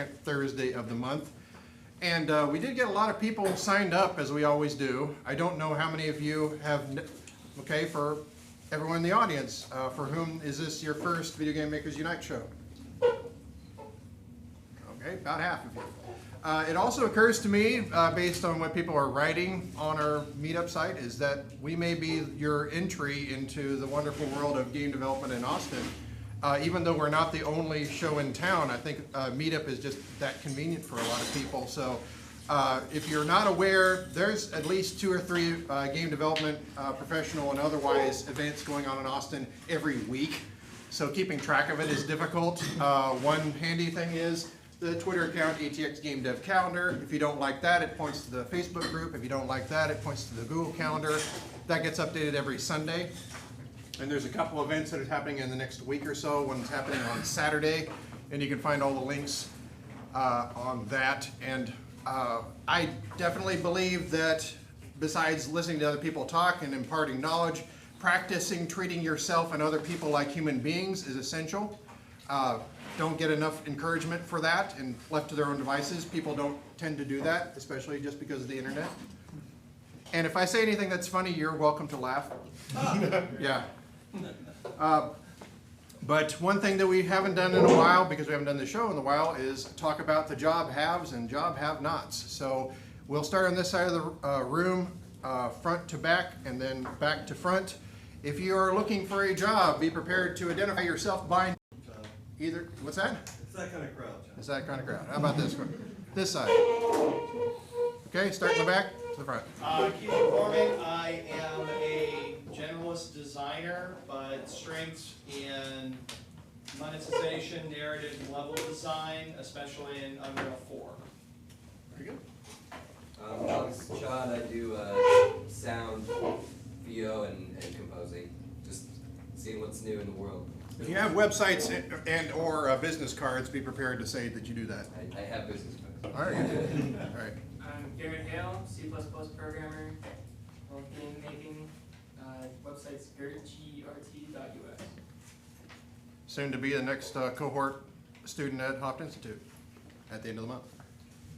second Thursday of the month. And we did get a lot of people signed up, as we always do. I don't know how many of you have, okay, for everyone in the audience, for whom is this your first Video Game Makers Unite show? Okay, about half of you. It also occurs to me, based on what people are writing on our meetup site, is that we may be your entry into the wonderful world of game development in Austin. Even though we're not the only show in town, I think meetup is just that convenient for a lot of people. So if you're not aware, there's at least 2 or 3 game development, professional and otherwise events going on in Austin every week. So keeping track of it is difficult. One handy thing is the Twitter account, ATX Game Dev Calendar. If you don't like that, it points to the Facebook group. If you don't like that, it points to the Google Calendar. That gets updated every Sunday. And there's a couple events that are happening in the next week or so. One's happening on Saturday, and you can find all the links on that. And I definitely believe that besides listening to other people talk and imparting knowledge, practicing treating yourself and other people like human beings is essential. Don't get enough encouragement for that, and left to their own devices, people don't tend to do that, especially just because of the internet. And if I say anything that's funny, you're welcome to laugh. Yeah. But one thing that we haven't done in a while, because we haven't done the show in a while, is talk about the job haves and job have-nots. So we'll start on this side of the room, front to back, and then back to front. If you are looking for a job, be prepared to identify yourself by either, what's that? It's that kind of crowd, John. It's that kind of crowd. How about this one? This side. Okay, start in the back to the front. Keith Gorman. I am a generalist designer, but strengths in monetization, narrative, and level design, especially in Unreal 4. Very good. Alex Chad, I do sound, VO, and composing. Just seeing what's new in the world. If you have websites and or business cards, be prepared to say that you do that. I have business cards. All right. All right. I'm Garrett Hale, C++ programmer, game making, website's grt.us. Soon to be the next cohort student at Hopkins Institute at the end of the month.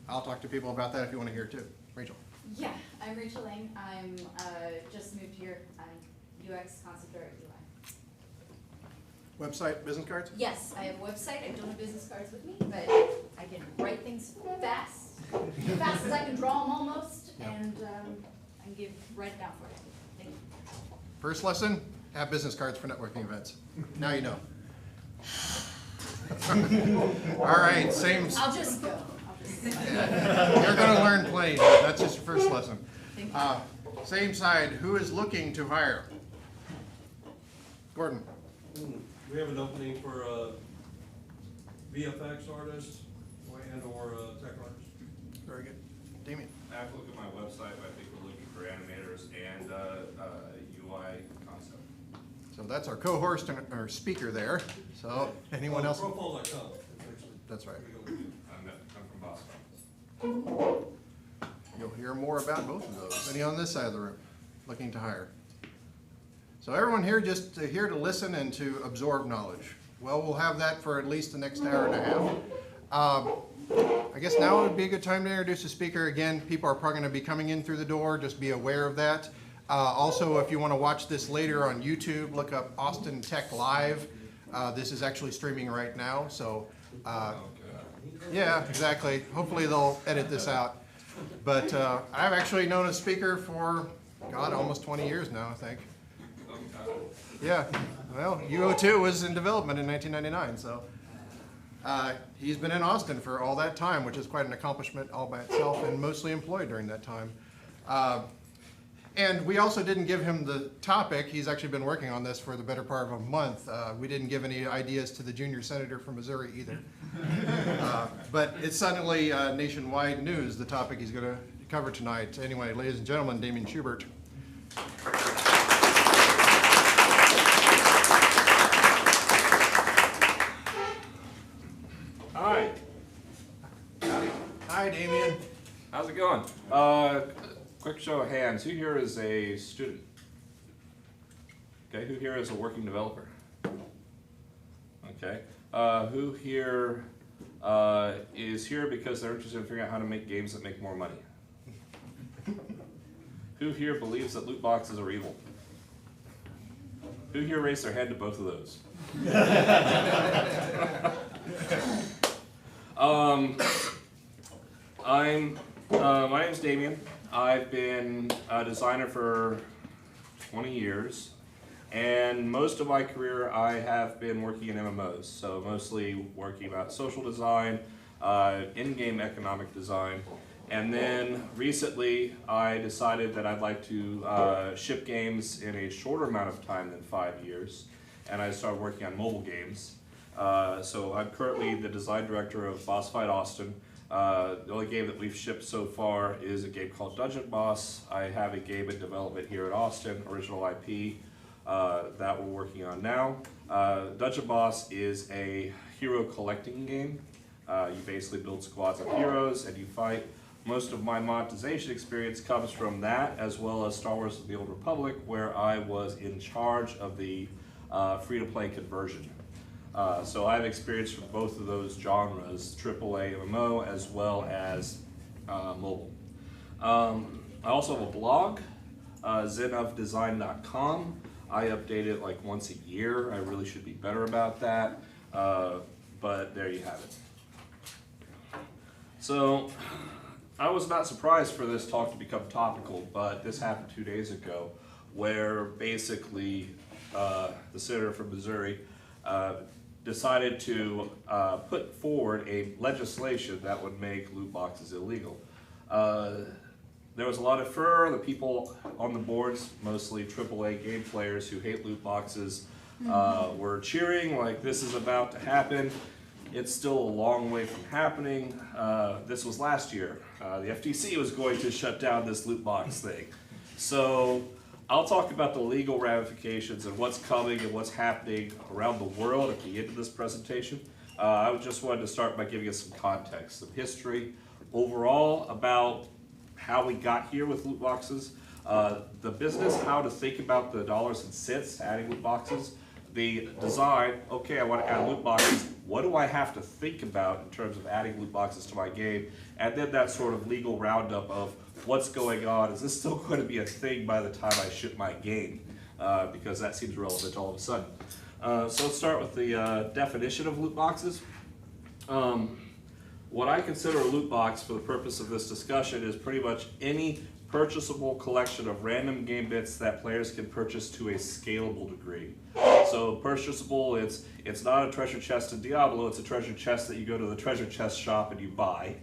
I'll talk to people about that if you want to hear it too. Rachel. Yeah, I'm Rachel Lang. I'm just moved here. I'm UX concept art UI. Website, business cards? Yes, I have a website. I don't have business cards with me, but I can write things fast, as fast as I can draw them almost, and I can write it down for you. Thank you. First lesson, have business cards for networking events. Now you know. All right, same. I'll just go. You're going to learn plenty. That's just your first lesson. Thank you. Same side, who is looking to hire? Gordon. We have an opening for a VFX artist and or tech artist. Very good. Damion. I have to look at my website, but I think we're looking for animators and UI concept. So that's our co-host and our speaker there. So anyone else? Profile.com. That's right. I'm from Boston. You'll hear more about both of those. Any on this side of the room looking to hire? So everyone here just here to listen and to absorb knowledge. Well, we'll have that for at least the next hour and a half. I guess now would be a good time to introduce the speaker. Again, people are probably going to be coming in through the door. Just be aware of that. Also, if you want to watch this later on YouTube, look up Austin Tech Live. This is actually streaming right now. So, yeah, exactly. Hopefully they'll edit this out. But I've actually known a speaker for, God, almost 20 years now, I think. Yeah, well, UO2 was in development in 1999, so he's been in Austin for all that time, which is quite an accomplishment all by itself, and mostly employed during that time. And we also didn't give him the topic. He's actually been working on this for the better part of a month. We didn't give any ideas to the junior senator from Missouri either. But it's suddenly nationwide news, the topic he's going to cover tonight. Anyway, ladies and gentlemen, Damion Schubert. Hi. Hi, Damion. How's it going? Quick show of hands. Who here is a student? Okay, who here is a working developer? Okay. Who here is here because they're interested in figuring out how to make games that make more money. Who here believes that loot boxes are evil? Who here raised their hand to both of those? My name's Damion. I've been a designer for 20 years, and most of my career I have been working in MMOs, so mostly working about social design, in-game economic design, and then recently I decided that I'd like to ship games in a shorter amount of time than 5 years, and I started working on mobile games. So I'm currently the design director of Boss Fight Austin. The only game that we've shipped so far is a game called Dungeon Boss. I have a game in development here at Austin, original IP, that we're working on now. Dungeon Boss is a hero collecting game. You basically build squads of heroes and you fight. Most of my monetization experience comes from that, as well as Star Wars: The Old Republic, where I was in charge of the free-to-play conversion. So I have experience from both of those genres, AAA MMO as well as mobile. I also have a blog, zenofdesign.com. I update it like once a year. I really should be better about that, but there you have it. So I was not surprised for this talk to become topical, but this happened 2 days ago, where basically the senator from Missouri decided to put forward a legislation that would make loot boxes illegal. There was a lot of furor. The people on the boards, mostly AAA game players who hate loot boxes, were cheering like this is about to happen. It's still a long way from happening. This was last year. The FTC was going to shut down this loot box thing. So I'll talk about the legal ramifications and what's coming and what's happening around the world at the end of this presentation. I just wanted to start by giving us some context, some history overall about how we got here with loot boxes, the business, how to think about the dollars and cents adding loot boxes, the design, okay, I want to add loot boxes, what do I have to think about in terms of adding loot boxes to my game, and then that sort of legal roundup of what's going on, is this still going to be a thing by the time I ship my game, because that seems relevant all of a sudden. So let's start with the definition of loot boxes. What I consider a loot box for the purpose of this discussion is pretty much any purchasable collection of random game bits that players can purchase to a scalable degree. So purchasable, it's not a treasure chest in Diablo, it's a treasure chest that you go to the treasure chest shop and you buy.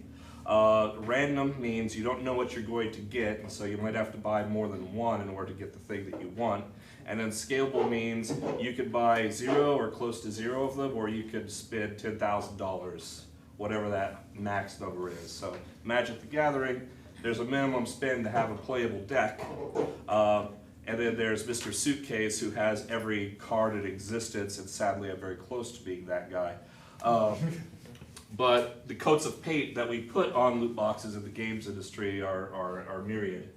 Random means you don't know what you're going to get, and so you might have to buy more than one in order to get the thing that you want. And then scalable means you could buy 0 or close to 0 of them, or you could spend $10,000, whatever that max number is. So Magic the Gathering, there's a minimum spend to have a playable deck. And then there's Mr. Suitcase, who has every card in existence, and sadly I'm very close to being that guy. But the coats of paint that we put on loot boxes in the games industry are myriad.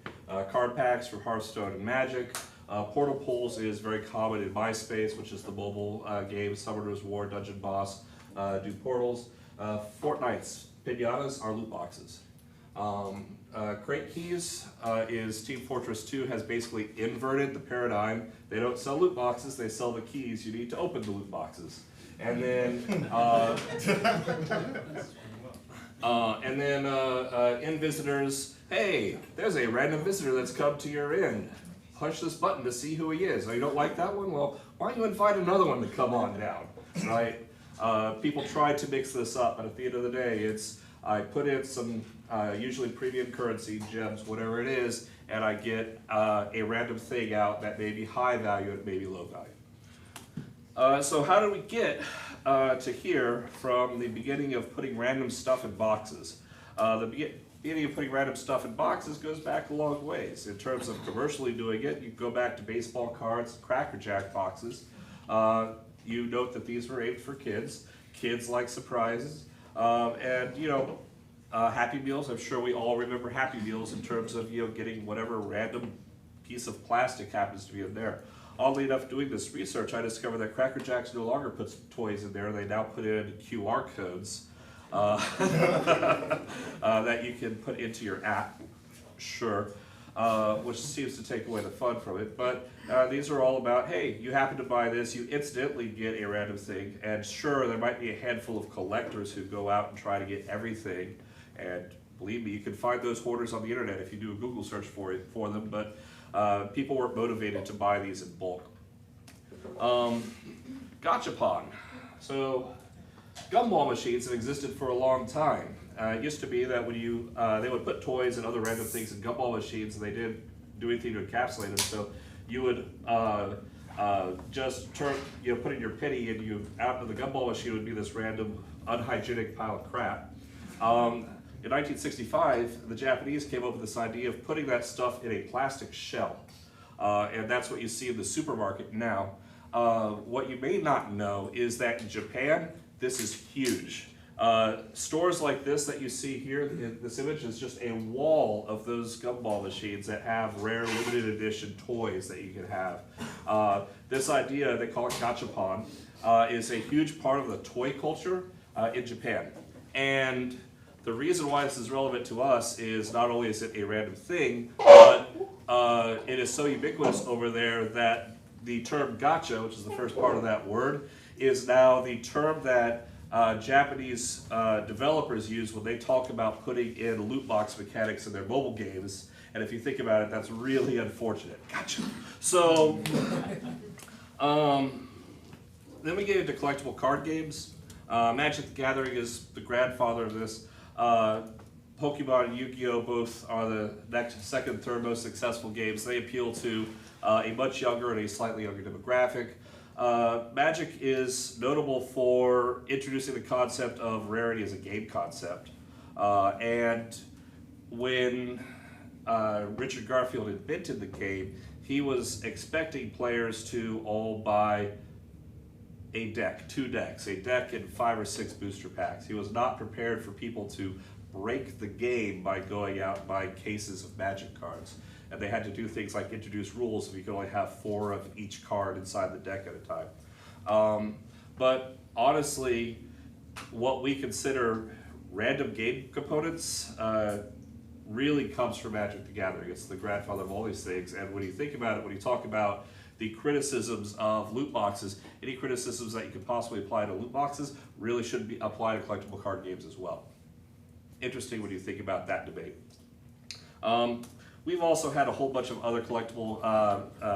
Card packs for Hearthstone and Magic. Portal pulls is very common in MySpace, which is the mobile game. Summoner's War, Dungeon Boss do portals. Fortnite's pinatas are loot boxes. Crate Keys is Team Fortress 2 has basically inverted the paradigm. They don't sell loot boxes, they sell the keys you need to open the loot boxes. And then, in visitors, hey, there's a random visitor that's come to your inn. Push this button to see who he is. Oh, you don't like that one? Well, why don't you invite another one to come on down, right? People try to mix this up, but at the end of the day, I put in some usually premium currency, gems, whatever it is, and I get a random thing out that may be high value and may be low value. So how do we get to here from the beginning of putting random stuff in boxes? The beginning of putting random stuff in boxes goes back a long ways. In terms of commercially doing it, you go back to baseball cards, Cracker Jack boxes. You note that these were aimed for kids. Kids like surprises. And you know, Happy Meals, I'm sure we all remember Happy Meals in terms of, you know, getting whatever random piece of plastic happens to be in there. Oddly enough, doing this research, I discovered that Cracker Jacks no longer puts toys in there. They now put in QR codes. that you can put into your app, sure, which seems to take away the fun from it. But these are all about, hey, you happen to buy this, you instantly get a random thing, and sure, there might be a handful of collectors who go out and try to get everything, and believe me, you can find those hoarders on the internet if you do a Google search for them, but people weren't motivated to buy these in bulk. Gachapon. So, gumball machines have existed for a long time. It used to be that when they would put toys and other random things in gumball machines, and they didn't do anything to encapsulate them. So you would just put in your penny, and out of the gumball machine would be this random unhygienic pile of crap. In 1965, the Japanese came up with this idea of putting that stuff in a plastic shell, and that's what you see in the supermarket now. What you may not know is that in Japan, this is huge. Stores like this that you see here in this image is just a wall of those gumball machines that have rare limited edition toys that you can have. This idea, they call it gachapon, is a huge part of the toy culture in Japan. And the reason why this is relevant to us is not only is it a random thing, but it is so ubiquitous over there that the term gacha, which is the first part of that word, is now the term that Japanese developers use when they talk about putting in loot box mechanics in their mobile games. And if you think about it, that's really unfortunate. Gotcha. So, then we get into collectible card games. Magic the Gathering is the grandfather of this. Pokemon and Yu-Gi-Oh! Both are the second, third most successful games. They appeal to a much younger and a slightly younger demographic. Magic is notable for introducing the concept of rarity as a game concept. And when Richard Garfield invented the game, he was expecting players to all buy a deck, 2 decks, a deck and 5 or 6 booster packs. He was not prepared for people to break the game by going out and buying cases of Magic cards. And they had to do things like introduce rules so you could only have 4 of each card inside the deck at a time. But honestly, what we consider random game components really comes from Magic the Gathering. It's the grandfather of all these things. And when you think about it, when you talk about the criticisms of loot boxes, any criticisms that you could possibly apply to loot boxes really should be applied to collectible card games as well. Interesting when you think about that debate. We've also had a whole bunch of other collectible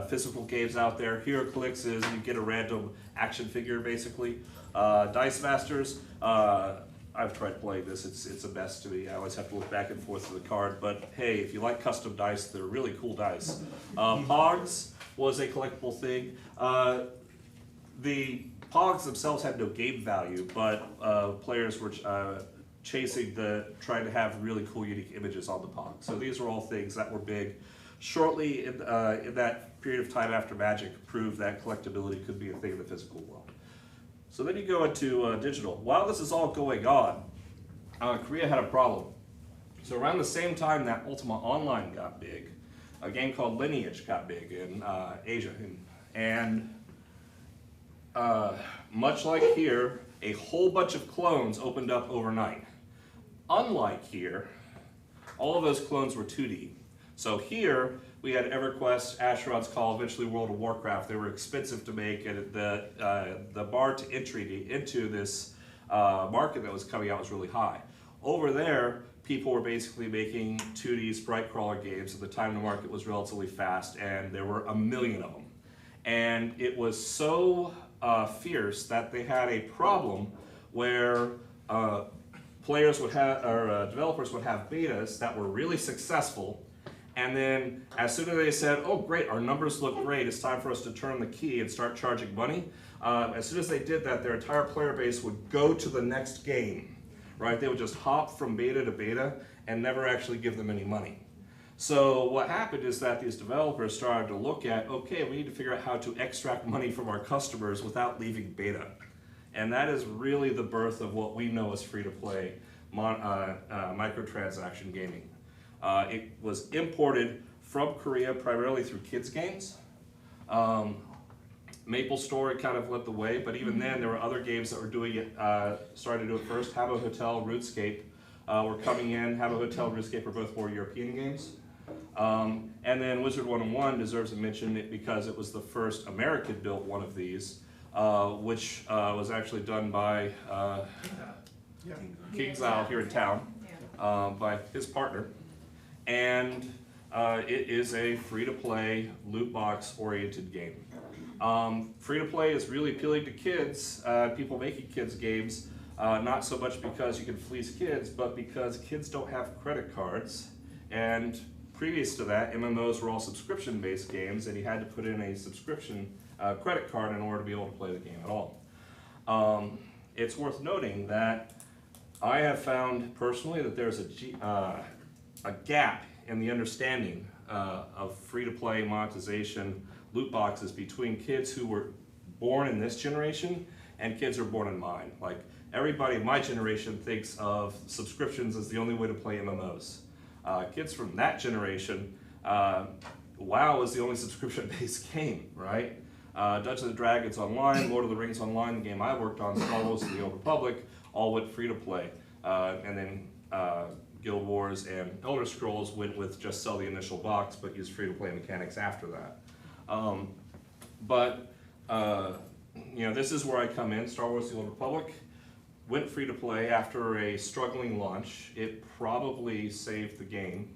physical games out there. HeroClix is you get a random action figure basically. Dice Masters, I've tried playing this, it's a mess to me. I always have to look back and forth to the card, but hey, if you like custom dice, they're really cool dice. Pogs was a collectible thing. The Pogs themselves had no game value, but players were trying to have really cool, unique images on the Pog. So these are all things that were big. Shortly in that period of time after Magic proved that collectability could be a thing in the physical world. So then you go into digital. While this is all going on, Korea had a problem. So around the same time that Ultima Online got big, a game called Lineage got big in Asia. And much like here, a whole bunch of clones opened up overnight. Unlike here, all of those clones were 2D. So here, we had EverQuest, Asheron's Call, eventually World of Warcraft. They were expensive to make, and the bar to entry into this market that was coming out was really high. Over there, people were basically making 2D sprite crawler games, and the time to market was relatively fast, and there were 1 million of them. And it was so fierce that they had a problem where players would have, or developers would have betas that were really successful, and then as soon as they said, oh great, our numbers look great, it's time for us to turn the key and start charging money, as soon as they did that, their entire player base would go to the next game, right? They would just hop from beta to beta and never actually give them any money. So what happened is that these developers started to look at, okay, we need to figure out how to extract money from our customers without leaving beta. And that is really the birth of what we know as free-to-play microtransaction gaming. It was imported from Korea primarily through kids games. Maple Story kind of led the way, but even then there were other games that were doing it, started to do it first. Habbo Hotel, RuneScape were coming in. Habbo Hotel, RuneScape are both more European games. And then Wizard 101 deserves a mention because it was the first American-built one of these, which was actually done by Kingsile here in town, by his partner. And it is a free-to-play, loot box-oriented game. Free-to-play is really appealing to kids, people making kids games, not so much because you can fleece kids, but because kids don't have credit cards. And previous to that, MMOs were all subscription-based games, and you had to put in a subscription credit card in order to be able to play the game at all. It's worth noting that I have found personally that there's a gap in the understanding of free-to-play monetization loot boxes between kids who were born in this generation and kids who are born in mine. Like, everybody in my generation thinks of subscriptions as the only way to play MMOs. Kids from that generation, WoW is the only subscription-based game, right? Dungeons and Dragons Online, Lord of the Rings Online, the game I worked on, Star Wars and the Old Republic, all went free-to-play. And then Guild Wars and Elder Scrolls went with just sell the initial box, but use free-to-play mechanics after that. You know, this is where I come in. Star Wars: The Old Republic went free-to-play after a struggling launch. It probably saved the game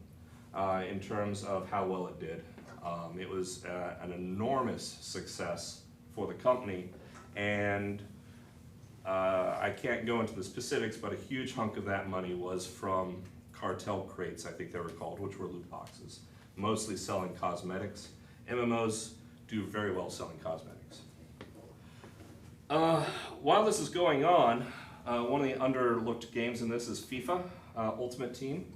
in terms of how well it did. It was an enormous success for the company, and I can't go into the specifics, but a huge hunk of that money was from cartel crates, I think they were called, which were loot boxes, mostly selling cosmetics. MMOs do very well selling cosmetics. While this is going on, one of the underlooked games in this is FIFA Ultimate Team.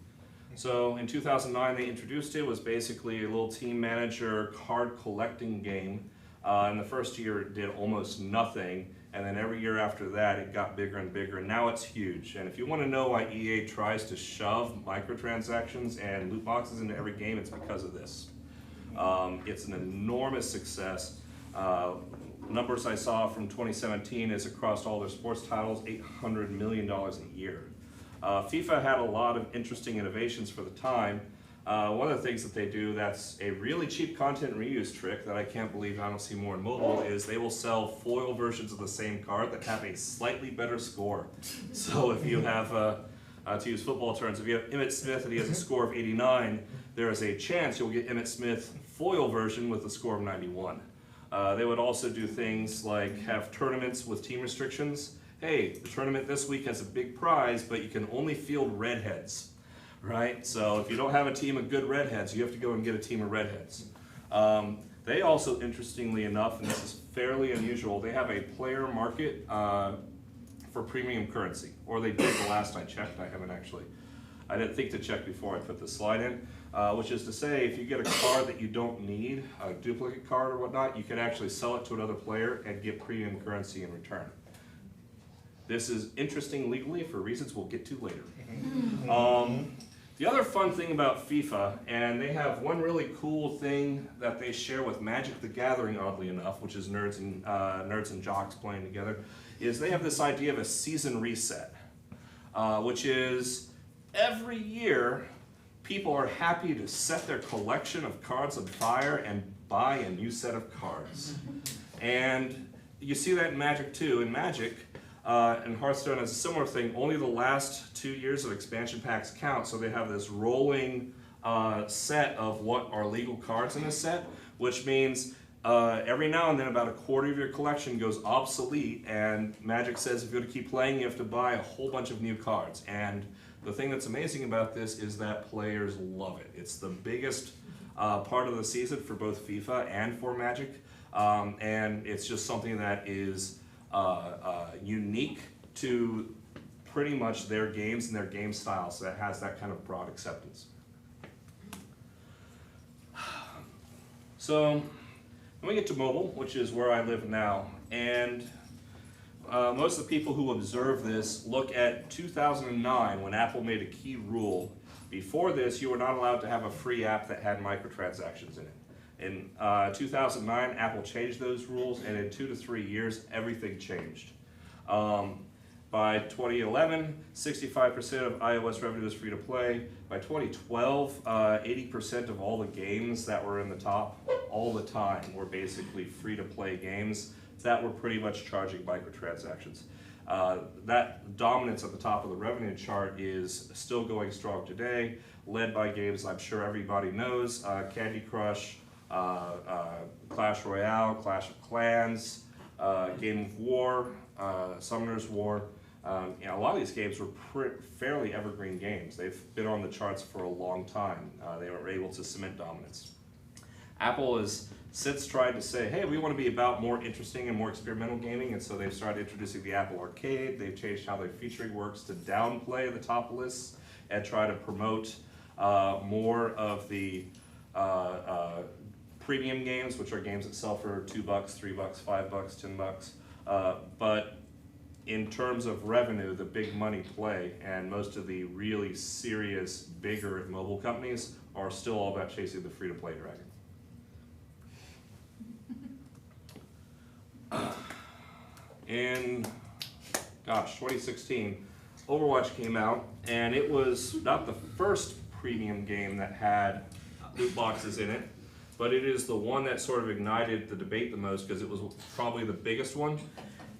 So in 2009 they introduced it. It was basically a little team manager card collecting game. In the first year it did almost nothing, and then every year after that it got bigger and bigger, and now it's huge. And if you want to know why EA tries to shove microtransactions and loot boxes into every game, it's because of this. It's an enormous success. Numbers I saw from 2017 is across all their sports titles, $800 million a year. FIFA had a lot of interesting innovations for the time. One of the things that they do that's a really cheap content reuse trick that I can't believe I don't see more in mobile is they will sell foil versions of the same card that have a slightly better score. So if you have, to use football terms, if you have Emmitt Smith and he has a score of 89, there is a chance you'll get Emmitt Smith foil version with a score of 91. They would also do things like have tournaments with team restrictions. Hey, the tournament this week has a big prize, but you can only field redheads, right? So if you don't have a team of good redheads, you have to go and get a team of redheads. They also, interestingly enough, and this is fairly unusual, they have a player market for premium currency, or they did the last I checked. I didn't think to check before I put the slide in, which is to say, if you get a card that you don't need, a duplicate card or whatnot, you can actually sell it to another player and get premium currency in return. This is interesting legally for reasons we'll get to later. The other fun thing about FIFA, and they have one really cool thing that they share with Magic the Gathering, oddly enough, which is nerds and jocks playing together, is they have this idea of a season reset, which is every year people are happy to set their collection of cards on fire and buy a new set of cards. And you see that in Magic too. In Magic, and Hearthstone has a similar thing, only the last 2 years of expansion packs count, so they have this rolling set of what are legal cards in a set, which means every now and then about a quarter of your collection goes obsolete, and Magic says if you're going to keep playing, you have to buy a whole bunch of new cards. And the thing that's amazing about this is that players love it. It's the biggest part of the season for both FIFA and for Magic, and it's just something that is unique to pretty much their games and their game style, so that has that kind of broad acceptance. So, then we get to mobile, which is where I live now, and most of the people who observe this look at 2009 when Apple made a key rule. Before this, you were not allowed to have a free app that had microtransactions in it. In 2009, Apple changed those rules, and in 2 to 3 years, everything changed. By 2011, 65% of iOS revenue is free to play. By 2012, 80% of all the games that were in the top all the time were basically free to play games that were pretty much charging microtransactions. That dominance at the top of the revenue chart is still going strong today, led by games I'm sure everybody knows, Candy Crush, Clash Royale, Clash of Clans, Game of War, Summoner's War. A lot of these games were fairly evergreen games. They've been on the charts for a long time. They were able to cement dominance. Apple has since tried to say, hey, we want to be about more interesting and more experimental gaming, and so they've started introducing the Apple Arcade. They've changed how their featuring works to downplay the top lists and try to promote more of the premium games, which are games that sell for $2, $3, $5, $10. But in terms of revenue, the big money play, and most of the really serious, bigger mobile companies are still all about chasing the free-to-play dragon. In, 2016, Overwatch came out, and it was not the first premium game that had loot boxes in it, but it is the one that sort of ignited the debate the most because it was probably the biggest one.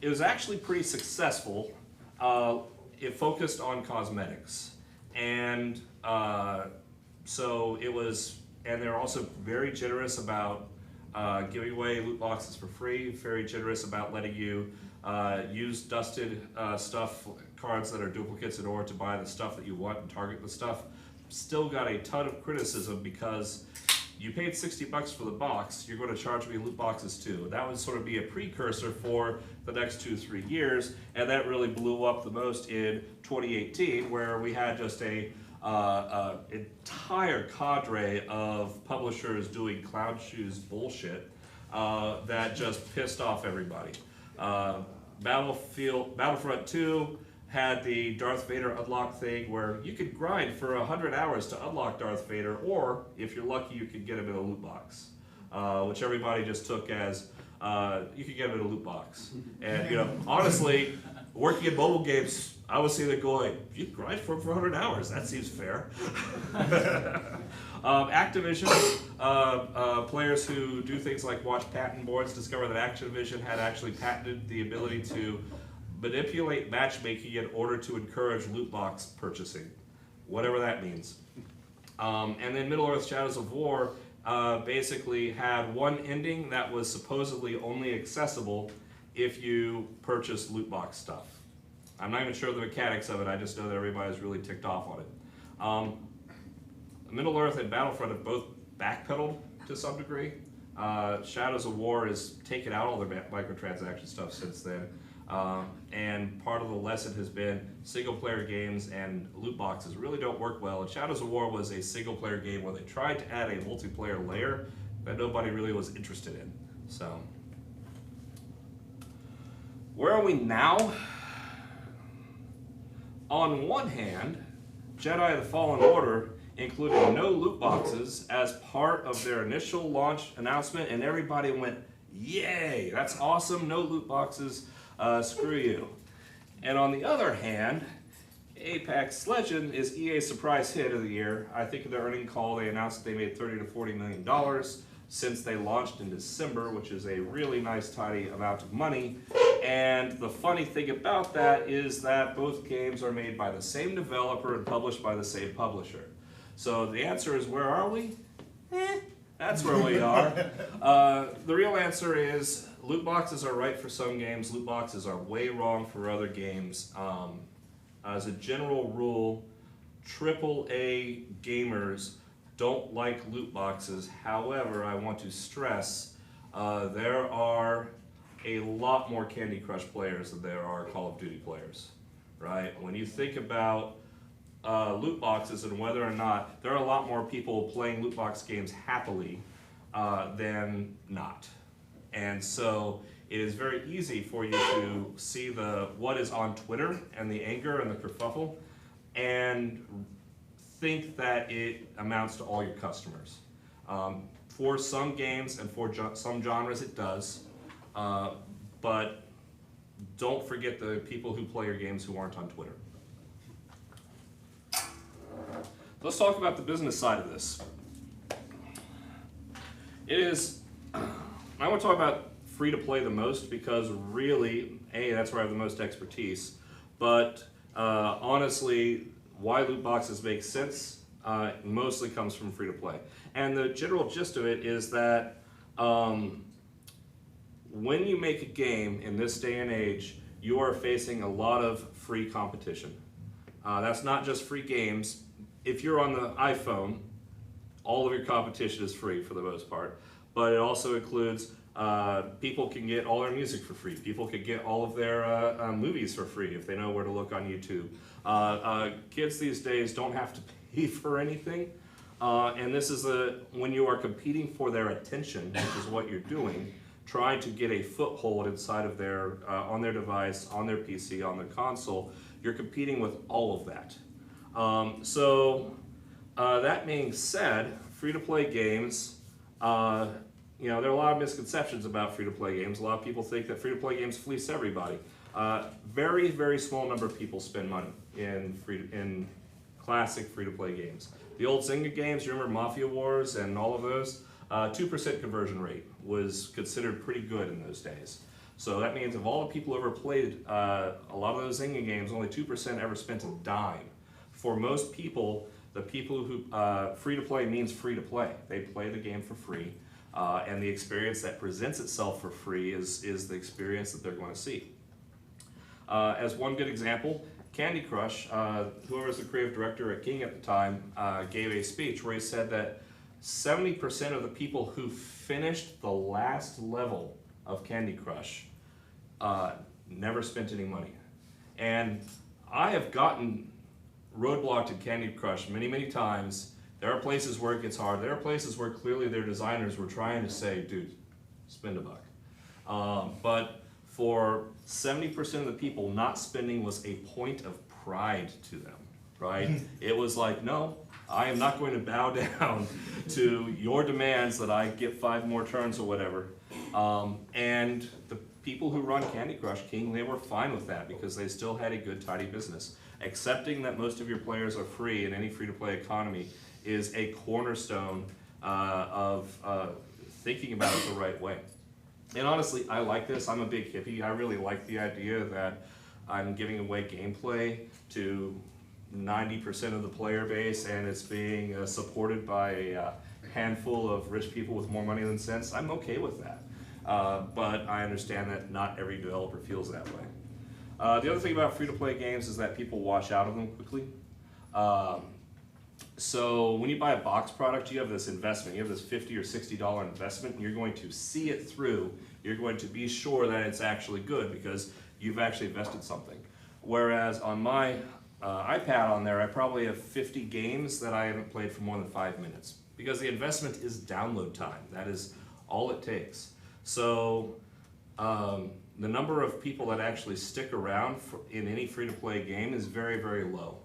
It was actually pretty successful. It focused on cosmetics, and so it was, and they're also very generous about giving away loot boxes for free, very generous about letting you use dusted stuff, cards that are duplicates in order to buy the stuff that you want and target the stuff. Still got a ton of criticism because you paid $60 for the box, you're going to charge me loot boxes too. That would sort of be a precursor for the next 2-3 years, and that really blew up the most in 2018, where we had just a entire cadre of publishers doing clown shoes bullshit that just pissed off everybody. Battlefront 2 had the Darth Vader unlock thing where you could grind for 100 hours to unlock Darth Vader, or if you're lucky, you could get him in a loot box, which everybody just took as you could get him in a loot box. And honestly, working in mobile games, I was sitting there going, you grind for 100 hours, that seems fair. Activision, players who do things like watch patent boards discover that Activision had actually patented the ability to manipulate matchmaking in order to encourage loot box purchasing, whatever that means. And then Middle-earth: Shadows of War basically had one ending that was supposedly only accessible if you purchased loot box stuff. I'm not even sure the mechanics of it, I just know that everybody's really ticked off on it. Middle-earth and Battlefront have both backpedaled to some degree. Shadows of War has taken out all their microtransaction stuff since then. And part of the lesson has been single-player games and loot boxes really don't work well. And Shadows of War was a single-player game where they tried to add a multiplayer layer that nobody really was interested in. So, where are we now? On one hand, Jedi: The Fallen Order included no loot boxes as part of their initial launch announcement, and everybody went, yay, that's awesome, no loot boxes. Screw you. And on the other hand, Apex Legends is EA's surprise hit of the year. I think in their earnings call they announced they made $30 to $40 million since they launched in December, which is a really nice tidy amount of money. And the funny thing about that is that both games are made by the same developer and published by the same publisher. So the answer is, where are we? That's where we are. The real answer is loot boxes are right for some games, loot boxes are way wrong for other games. As a general rule, AAA gamers don't like loot boxes. However, I want to stress there are a lot more Candy Crush players than there are Call of Duty players, right? When you think about loot boxes and whether or not, there are a lot more people playing loot box games happily than not. And so it is very easy for you to see what is on Twitter and the anger and the kerfuffle and think that it amounts to all your customers. for some games and for some genres it does, but don't forget the people who play your games who aren't on Twitter. Let's talk about the business side of this. I want to talk about free to play the most because really, that's where I have the most expertise, but honestly, why loot boxes make sense mostly comes from free to play. And the general gist of it is that when you make a game in this day and age, you are facing a lot of free competition. That's not just free games. If you're on the iPhone, all of your competition is free for the most part, but it also includes people can get all their music for free. People can get all of their movies for free if they know where to look on YouTube. Kids these days don't have to pay for anything, and this is when you are competing for their attention, which is what you're doing, trying to get a foothold inside of their on their device, on their PC, on their console. You're competing with all of that. That being said, free-to-play games, there are a lot of misconceptions about free-to-play games. A lot of people think that free-to-play games fleece everybody. Very, very small number of people spend money in classic free-to-play games. The old Zynga games, you remember Mafia Wars and all of those? 2% conversion rate was considered pretty good in those days. So that means of all the people who ever played a lot of those Zynga games, only 2% ever spent a dime. For most people, the people who free-to-play means free-to-play. They play the game for free, and the experience that presents itself for free is the experience that they're going to see. As one good example, Candy Crush, whoever was the creative director at King at the time, gave a speech where he said that 70% of the people who finished the last level of Candy Crush never spent any money. And I have gotten roadblocked in Candy Crush many, many times. There are places where it gets hard. There are places where clearly their designers were trying to say, dude, spend a buck. But for 70% of the people, not spending was a point of pride to them, right? It was like, no, I am not going to bow down to your demands that I get 5 more turns or whatever. And the people who run Candy Crush King, they were fine with that because they still had a good, tidy business. Accepting that most of your players are free in any free-to-play economy is a cornerstone of thinking about it the right way. And honestly, I like this. I'm a big hippie. I really like the idea that I'm giving away gameplay to 90% of the player base and it's being supported by a handful of rich people with more money than sense. I'm okay with that. But I understand that not every developer feels that way. The other thing about free-to-play games is that people wash out of them quickly. So when you buy a box product, you have this investment. You have this $50 or $60 investment, and you're going to see it through. You're going to be sure that it's actually good because you've actually invested something. Whereas on my iPad on there, I probably have 50 games that I haven't played for more than 5 minutes because the investment is download time. That is all it takes. So the number of people that actually stick around in any free-to-play game is very, very low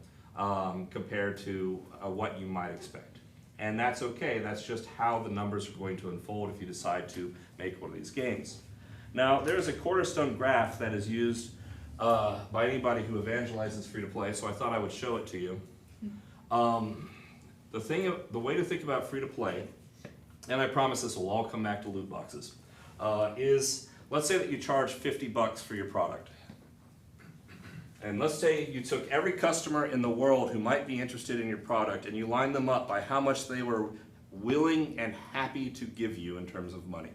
compared to what you might expect. And that's okay. That's just how the numbers are going to unfold if you decide to make one of these games. Now, there's a cornerstone graph that is used by anybody who evangelizes free-to-play, so I thought I would show it to you. The way to think about free-to-play, and I promise this will all come back to loot boxes, is let's say that you charge $50 for your product. And let's say you took every customer in the world who might be interested in your product and you lined them up by how much they were willing and happy to give you in terms of money.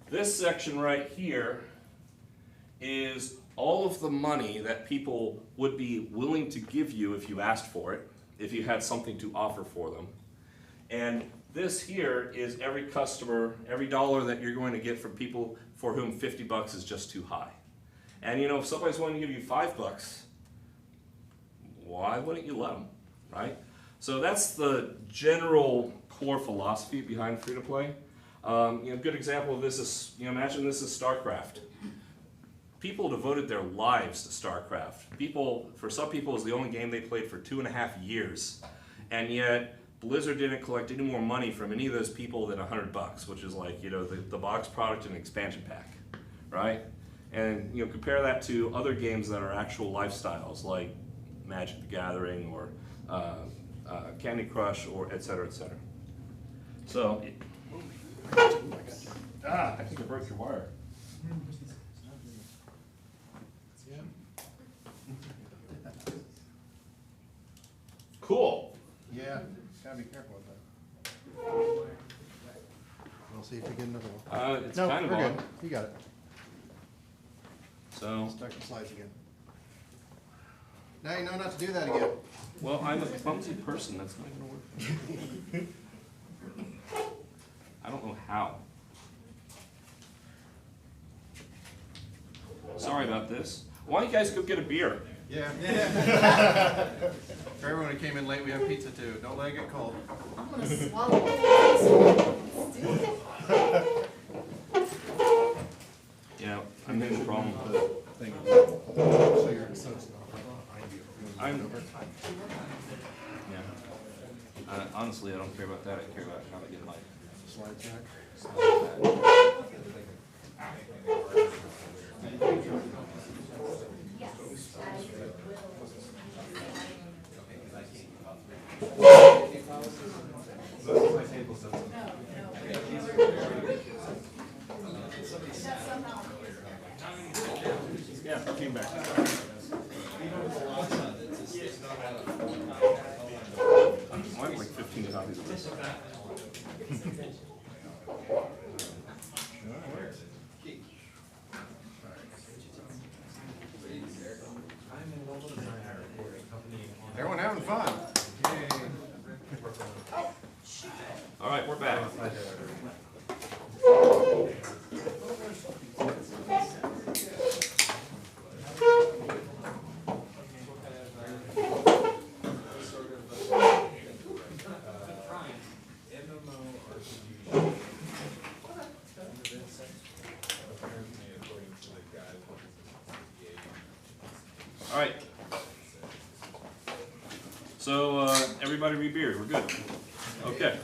This section right here is all of the money that people would be willing to give you if you asked for it, if you had something to offer for them. And this here is every customer, every dollar that you're going to get from people for whom $50 is just too high. And if somebody's willing to give you $5, why wouldn't you let them, right? So that's the general core philosophy behind free-to-play. A good example of this is, imagine this is StarCraft. People devoted their lives to StarCraft. For some people, it was the only game they played for 2.5 years. And yet, Blizzard didn't collect any more money from any of those people than $100, which is like, the box product and expansion pack, right? And compare that to other games that are actual lifestyles like Magic the Gathering or Candy Crush or et cetera, et cetera. So, I think I broke your wire. Cool. Yeah, gotta be careful with that. We'll see if we get another one. It's No, kind of we're on. good. You got it. So, Start the slides again. Now you know not to do that again. well, I'm a clumsy person. That's not gonna work. I don't know how. Sorry about this. Why don't you guys go get a beer? Yeah. For everyone who came in late, we have pizza too. Don't let it get cold. I'm gonna swallow it. Yeah, I'm having a problem with the thing. So you're Yeah. Honestly, I don't care about that. I care about how to get my slides back. Yes, I Yeah, came back. I have like 15 copies of this. Everyone having fun? Yay. All right, we're back. All right. So everybody read beer. We're good. Okay.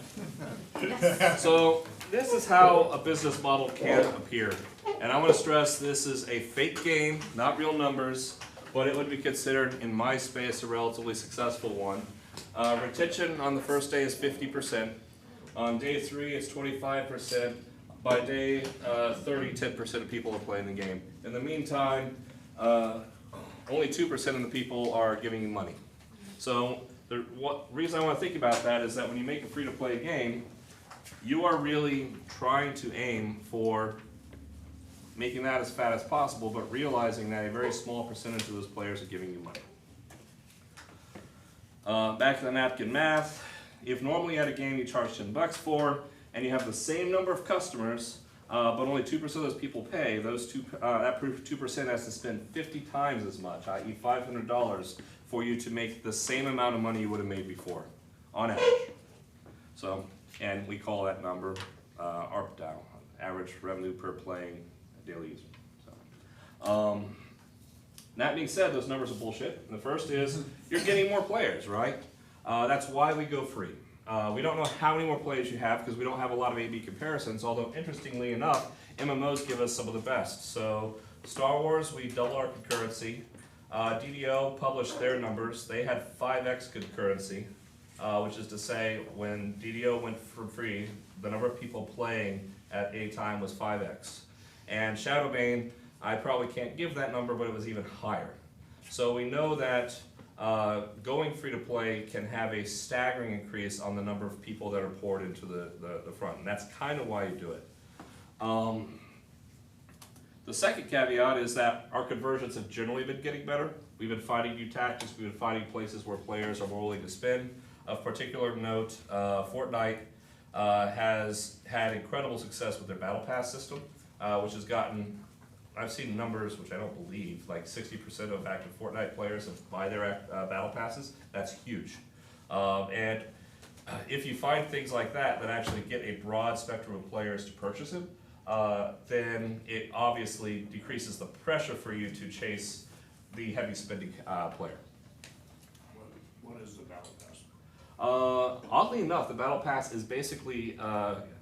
So this is how a business model can appear. And I want to stress this is a fake game, not real numbers, but it would be considered in my space a relatively successful one. Retention on the first day is 50%. On day 3 it's 25%. By day 30, 10% of people are playing the game. In the meantime, only 2% of the people are giving you money. So the reason I want to think about that is that when you make a free-to-play game, you are really trying to aim for making that as fat as possible, but realizing that a very small percentage of those players are giving you money. Back to the napkin math. If normally you had a game you charge $10 for, and you have the same number of customers, but only 2% of those people pay, that 2% has to spend 50 times as much, i.e. $500, for you to make the same amount of money you would have made before, on average. So, and we call that number ARPDAU, average revenue per playing daily user. So, that being said, those numbers are bullshit. And the first is, you're getting more players, right? That's why we go free. We don't know how many more players you have because we don't have a lot of A/B comparisons, although interestingly enough, MMOs give us some of the best. So Star Wars, we double our concurrency. DDO published their numbers. They had 5x concurrency, which is to say when DDO went for free, the number of people playing at a time was 5x. And Shadowbane, I probably can't give that number, but it was even higher. So we know that going free to play can have a staggering increase on the number of people that are poured into the front, and that's kind of why you do it. The second caveat is that our conversions have generally been getting better. We've been finding new tactics, we've been finding places where players are more willing to spend. Of particular note, Fortnite has had incredible success with their Battle Pass system, which has gotten, I've seen numbers which I don't believe, like 60% of active Fortnite players buy their Battle Passes. That's huge. And if you find things like that that actually get a broad spectrum of players to purchase them, then it obviously decreases the pressure for you to chase the heavy spending player. What is the Battle Pass? Oddly enough, the Battle Pass is basically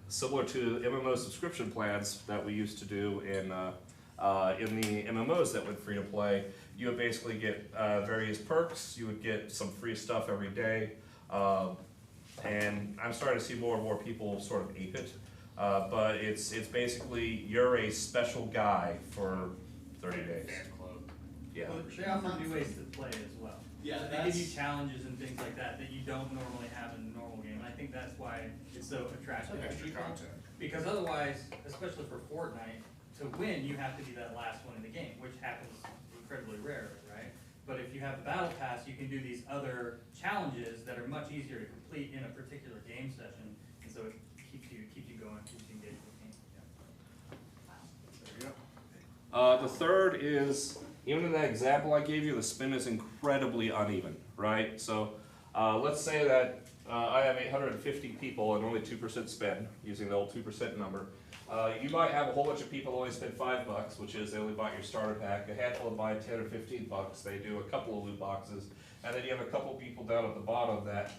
similar to MMO subscription plans that we used to do in the MMOs that went free to play. You would basically get various perks. You would get some free stuff every day, and I'm starting to see more and more people sort of ape it. But it's basically you're a special guy for 30 days. Yeah. Well, they offer new ways to play as well. Yeah, So they give you challenges and things like that that you don't normally have in the normal game. And I think that's why it's so attractive to people. Because otherwise, especially for Fortnite, to win you have to be that last one in the game, which happens incredibly rarely, right? But if you have the Battle Pass, you can do these other challenges that are much easier to complete in a particular game session, and so it keeps you going, keeps you engaged with the game. The third is, even in that example I gave you, the spin is incredibly uneven, right? So let's say that I have 850 people and only 2% spend, using the old 2% number. You might have a whole bunch of people only spend $5, which is they only buy your starter pack. A handful buy 10 or 15 bucks. They do a couple of loot boxes, and then you have a couple people down at the bottom that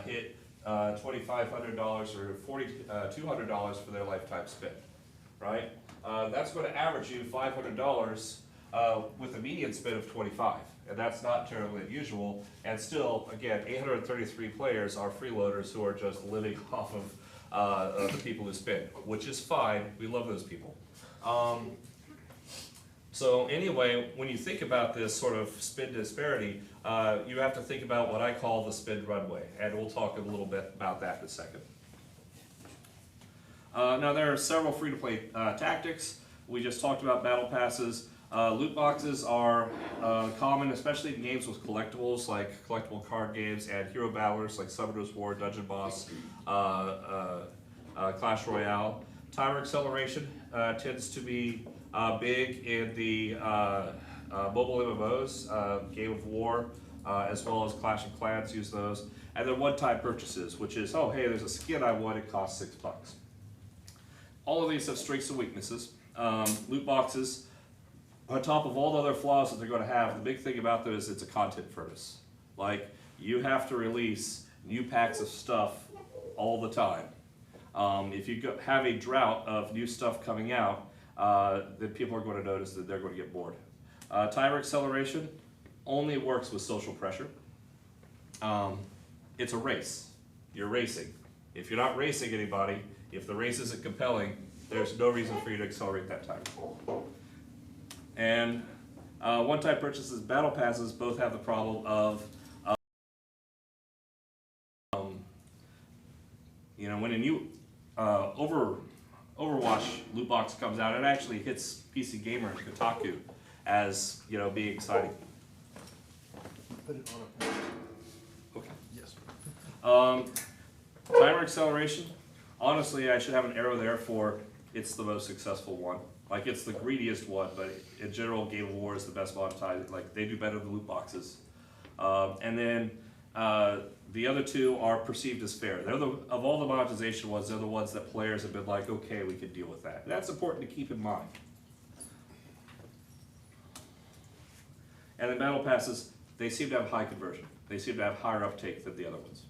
hit $2,500 or $200 for their lifetime spend, right? That's going to average you $500 with a median spend of 25, and that's not terribly unusual. And still, again, 833 players are freeloaders who are just living off of the people who spend, which is fine. We love those people. So anyway, when you think about this sort of spend disparity, you have to think about what I call the spend runway, and we'll talk a little bit about that in a second. Now there are several free-to-play tactics. We just talked about battle passes. Loot boxes are common, especially in games with collectibles, like collectible card games, and hero battlers like Summoner's War, Dungeon Boss, Clash Royale. Timer acceleration tends to be big in the mobile MMOs, Game of War, as well as Clash of Clans use those. And then one-time purchases, which is, oh hey, there's a skin I want, it costs $6. All of these have strengths and weaknesses. Loot boxes, on top of all the other flaws that they're going to have, the big thing about them is it's a content furnace. Like, you have to release new packs of stuff all the time. If you have a drought of new stuff coming out, then people are going to notice that they're going to get bored. Timer acceleration only works with social pressure. It's a race. You're racing. If you're not racing anybody, if the race isn't compelling, there's no reason for you to accelerate that time. And one-time purchases, battle passes both have the problem of, you know, when a new Overwatch loot box comes out, it actually hits PC Gamer and Kotaku as, you know, being exciting. Put it on a Okay. Yes. Timer acceleration. Honestly, I should have an arrow there for it's the most successful one. Like, it's the greediest one, but in general, Game of War is the best monetized. Like, they do better than loot boxes. And then the other two are perceived as fair. They're of all the monetization ones, they're the ones that players have been like, okay, we can deal with that. And that's important to keep in mind. And then battle passes, they seem to have high conversion. They seem to have higher uptake than the other ones.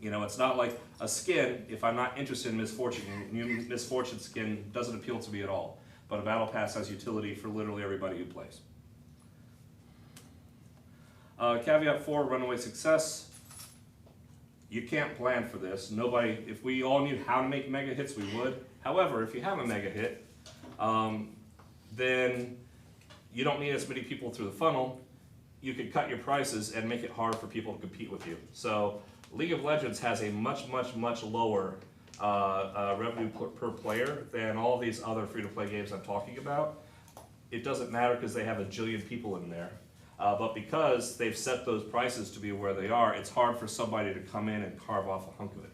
You know, it's not like a skin, if I'm not interested in Misfortune, new Misfortune skin doesn't appeal to me at all. But a battle pass has utility for literally everybody who plays. Caveat 4, runaway success. You can't plan for this. Nobody, if we all knew how to make mega hits, we would. However, if you have a mega hit, then you don't need as many people through the funnel. You can cut your prices and make it hard for people to compete with you. So League of Legends has a much lower revenue per player than all these other free-to-play games I'm talking about. It doesn't matter because they have a jillion people in there. But because they've set those prices to be where they are, it's hard for somebody to come in and carve off a hunk of it.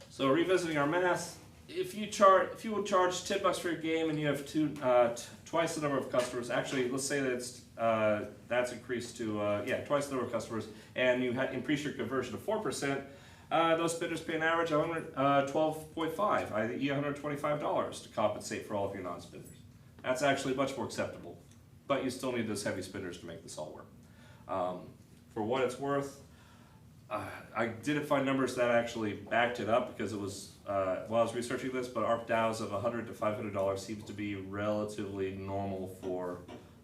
So revisiting our math, if you would charge $10 for your game and you have twice the number of customers, actually let's say that that's increased to twice the number of customers, and you increase your conversion to 4%, those spenders pay an average of $12.5, i.e. $125 to compensate for all of your non-spenders. That's actually much more acceptable. but you still need those heavy spinners to make this all work. For what it's worth, I didn't find numbers that actually backed it up because it was, while I was researching this, but ARP DAOs of $100 to $500 seems to be relatively normal for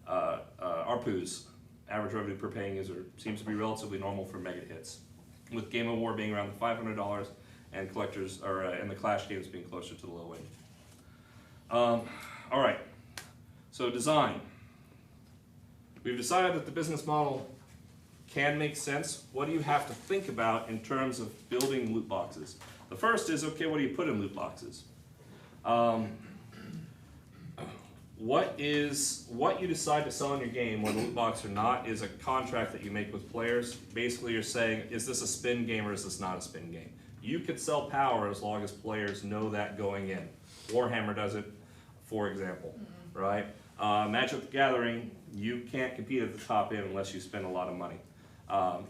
ARPUs. Average revenue per paying user seems to be relatively normal for mega hits, with Game of War being around the $500 and collectors, or and the Clash games being closer to the low end. All right, so design. We've decided that the business model can make sense. What do you have to think about in terms of building loot boxes? The first is, okay, what do you put in loot boxes? What you decide to sell in your game, whether loot box or not, is a contract that you make with players. Basically, you're saying, is this a spin game or is this not a spin game? You could sell power as long as players know that going in. Warhammer does it, for example, right? Magic the Gathering, you can't compete at the top end unless you spend a lot of money.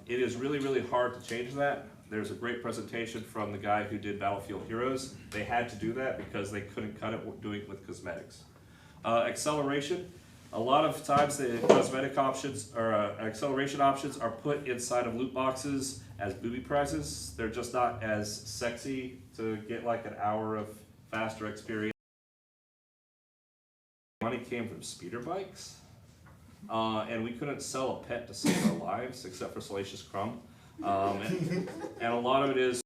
It is really, really hard to change that. There's a great presentation from the guy who did Battlefield Heroes. They had to do that because they couldn't cut it doing it with cosmetics. Acceleration, a lot of times the cosmetic options or acceleration options are put inside of loot boxes as booby prizes. They're just not as sexy to get like an hour of faster experience. Money came from speeder bikes, and we couldn't sell a pet to save our lives except for Salacious Crumb. And a lot of it is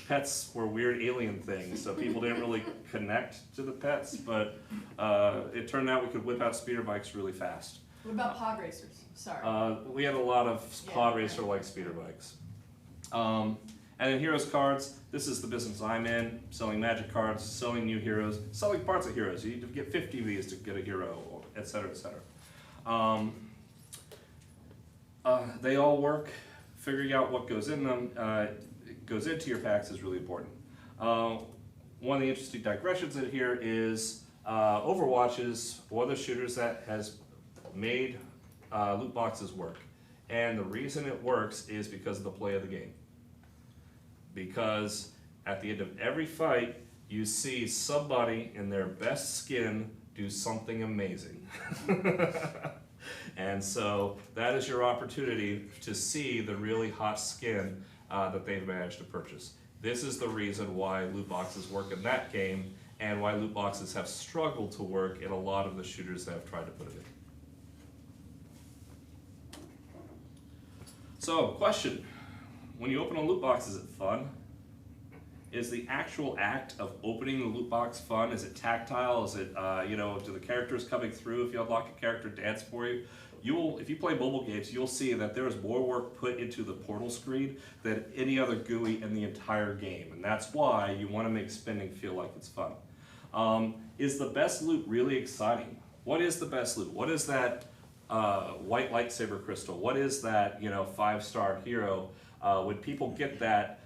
pets were weird alien things, so people didn't really connect to the pets, but it turned out we could whip out speeder bikes really fast. What about pod racers? Sorry. We had a lot of pod racer-like speeder bikes. And then heroes cards, this is the business I'm in, selling magic cards, selling new heroes, selling parts of heroes. You need to get 50 of these to get a hero, et cetera, et cetera. They all work. Figuring out what goes in them, goes into your packs is really important. One of the interesting digressions in here is Overwatch is one of the shooters that has made loot boxes work. And the reason it works is because of the play of the game. Because at the end of every fight, you see somebody in their best skin do something amazing. And so that is your opportunity to see the really hot skin that they've managed to purchase. This is the reason why loot boxes work in that game and why loot boxes have struggled to work in a lot of the shooters that have tried to put it in. So, question. When you open a loot box, is it fun? Is the actual act of opening the loot box fun? Is it tactile? Is it, do the characters coming through, if you unlock a character, dance for you? If you play mobile games, you'll see that there is more work put into the portal screen than any other GUI in the entire game. And that's why you want to make spending feel like it's fun. Is the best loot really exciting? What is the best loot? What is that white lightsaber crystal? What is that, 5-star hero? When people get that,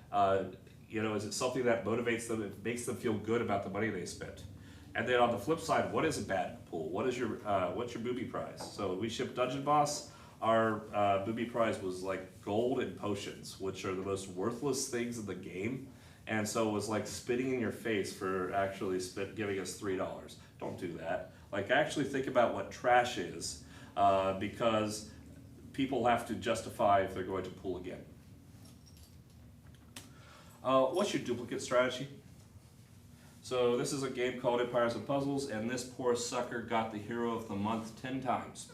is it something that motivates them, it makes them feel good about the money they spent? And then on the flip side, what is a bad pool? What's your booby prize? So we shipped Dungeon Boss. Our booby prize was like gold and potions, which are the most worthless things in the game. And so it was like spitting in your face for actually giving us $3. Don't do that. Like actually think about what trash is, because people have to justify if they're going to pool again. What's your duplicate strategy? So this is a game called Empires and Puzzles, and this poor sucker got the Hero of the Month 10 times.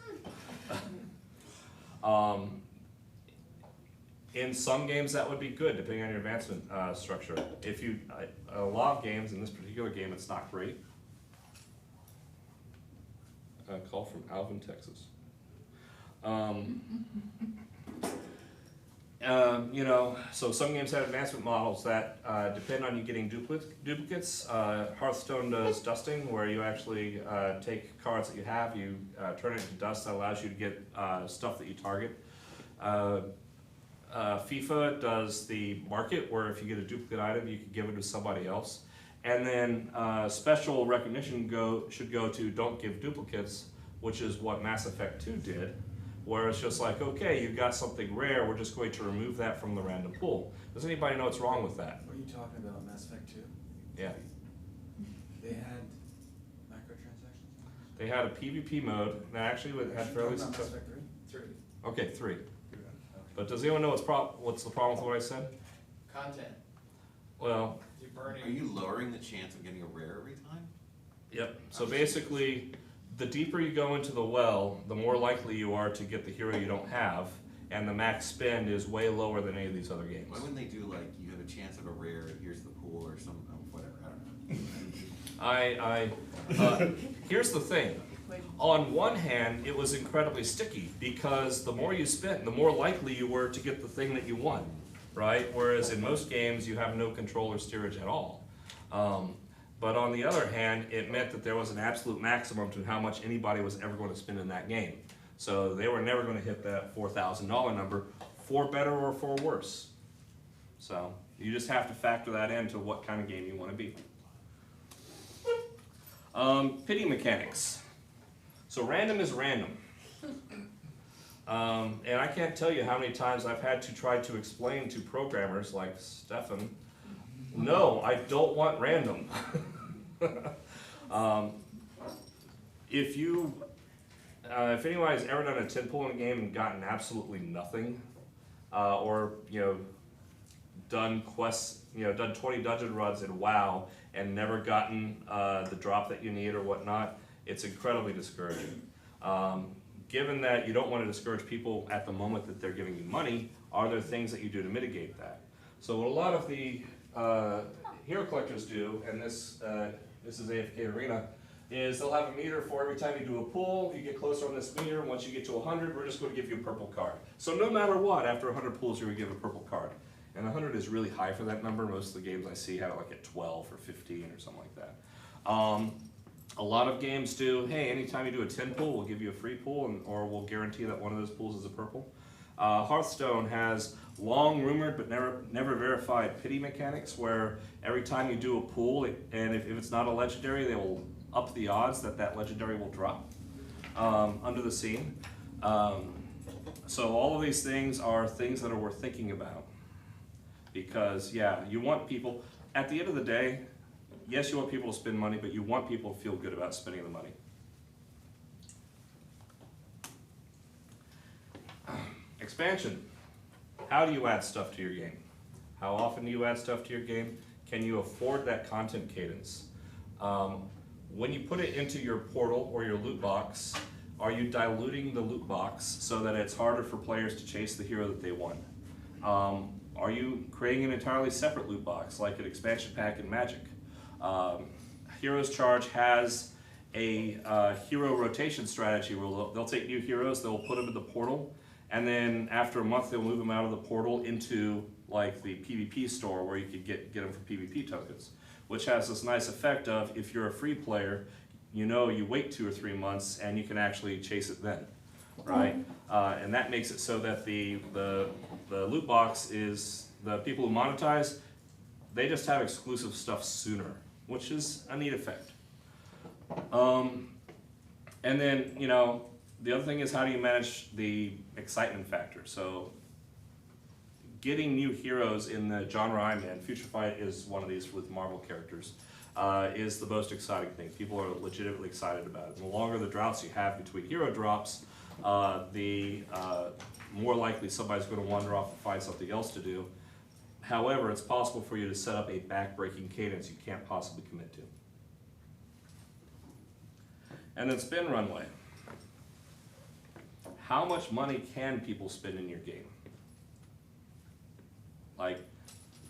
In some games that would be good, depending on your advancement structure. A lot of games, in this particular game, it's not great. A call from Alvin, Texas. So some games have advancement models that depend on you getting duplicates. Hearthstone does dusting, where you actually take cards that you have, you turn it into dust that allows you to get stuff that you target. FIFA does the market, where if you get a duplicate item, you can give it to somebody else. And then special recognition should go to don't give duplicates, which is what Mass Effect 2 did. Where it's just like, okay, you've got something rare, we're just going to remove that from the random pool. Does anybody know what's wrong with that? What are you talking about, Mass Effect 2? Yeah. They had microtransactions? They had a PvP mode that actually had fairly successful. Three. Okay, 3. But does anyone know what's the problem with what I said? Content. Well, You're burning. Are you lowering the chance of getting a rare every time? yep. So basically, the deeper you go into the well, the more likely you are to get the hero you don't have, and the max spend is way lower than any of these other games. Why wouldn't they do like, you have a chance of a rare, here's the pool, or some, whatever, I don't know. Here's the thing. On one hand, it was incredibly sticky because the more you spent, the more likely you were to get the thing that you want, right? Whereas in most games, you have no control or steerage at all. But on the other hand, it meant that there was an absolute maximum to how much anybody was ever going to spend in that game. So they were never going to hit that $4,000 number, for better or for worse. So you just have to factor that into what kind of game you want to be. Pity mechanics. So random is random. And I can't tell you how many times I've had to try to explain to programmers like Stefan, no, I don't want random. If anyone has ever done a 10 pull in a game and gotten absolutely nothing, or done quests, done 20 dungeon runs in WoW and never gotten the drop that you need or whatnot, it's incredibly discouraging. Given that you don't want to discourage people at the moment that they're giving you money, are there things that you do to mitigate that? So what a lot of the hero collectors do, and this is AFK Arena, is they'll have a meter for every time you do a pull, you get closer on this meter, and once you get to 100, we're just going to give you a purple card. So no matter what, after 100 pulls, you're going to give a purple card. And 100 is really high for that number. Most of the games I see have it like at 12 or 15 or something like that. A lot of games do, hey, anytime you do a 10 pull, we'll give you a free pull, or we'll guarantee that one of those pulls is a purple. Hearthstone has long rumored but never verified pity mechanics, where every time you do a pull, and if it's not a legendary, they will up the odds that that legendary will drop under the scene. So all of these things are things that are worth thinking about, because yeah, you want people, at the end of the day, yes, you want people to spend money, but you want people to feel good about spending the money. Expansion. How do you add stuff to your game? How often do you add stuff to your game? Can you afford that content cadence? When you put it into your portal or your loot box, are you diluting the loot box so that it's harder for players to chase the hero that they want? Are you creating an entirely separate loot box, like an expansion pack in Magic? Heroes Charge has a hero rotation strategy where they'll take new heroes, they'll put them in the portal, and then after a month they'll move them out of the portal into like the PvP store where you could get them for PvP tokens, which has this nice effect of, if you're a free player, you wait 2 or 3 months and you can actually chase it then, right? And that makes it so that the loot box is, the people who monetize, they just have exclusive stuff sooner, which is a neat effect. And then, the other thing is, how do you manage the excitement factor? So getting new heroes in the genre I'm in, Future Fight is one of these with Marvel characters, is the most exciting thing. People are legitimately excited about it. The longer the droughts you have between hero drops, the more likely somebody's going to wander off and find something else to do. However, it's possible for you to set up a back-breaking cadence you can't possibly commit to. And then spin runway. How much money can people spend in your game? Like,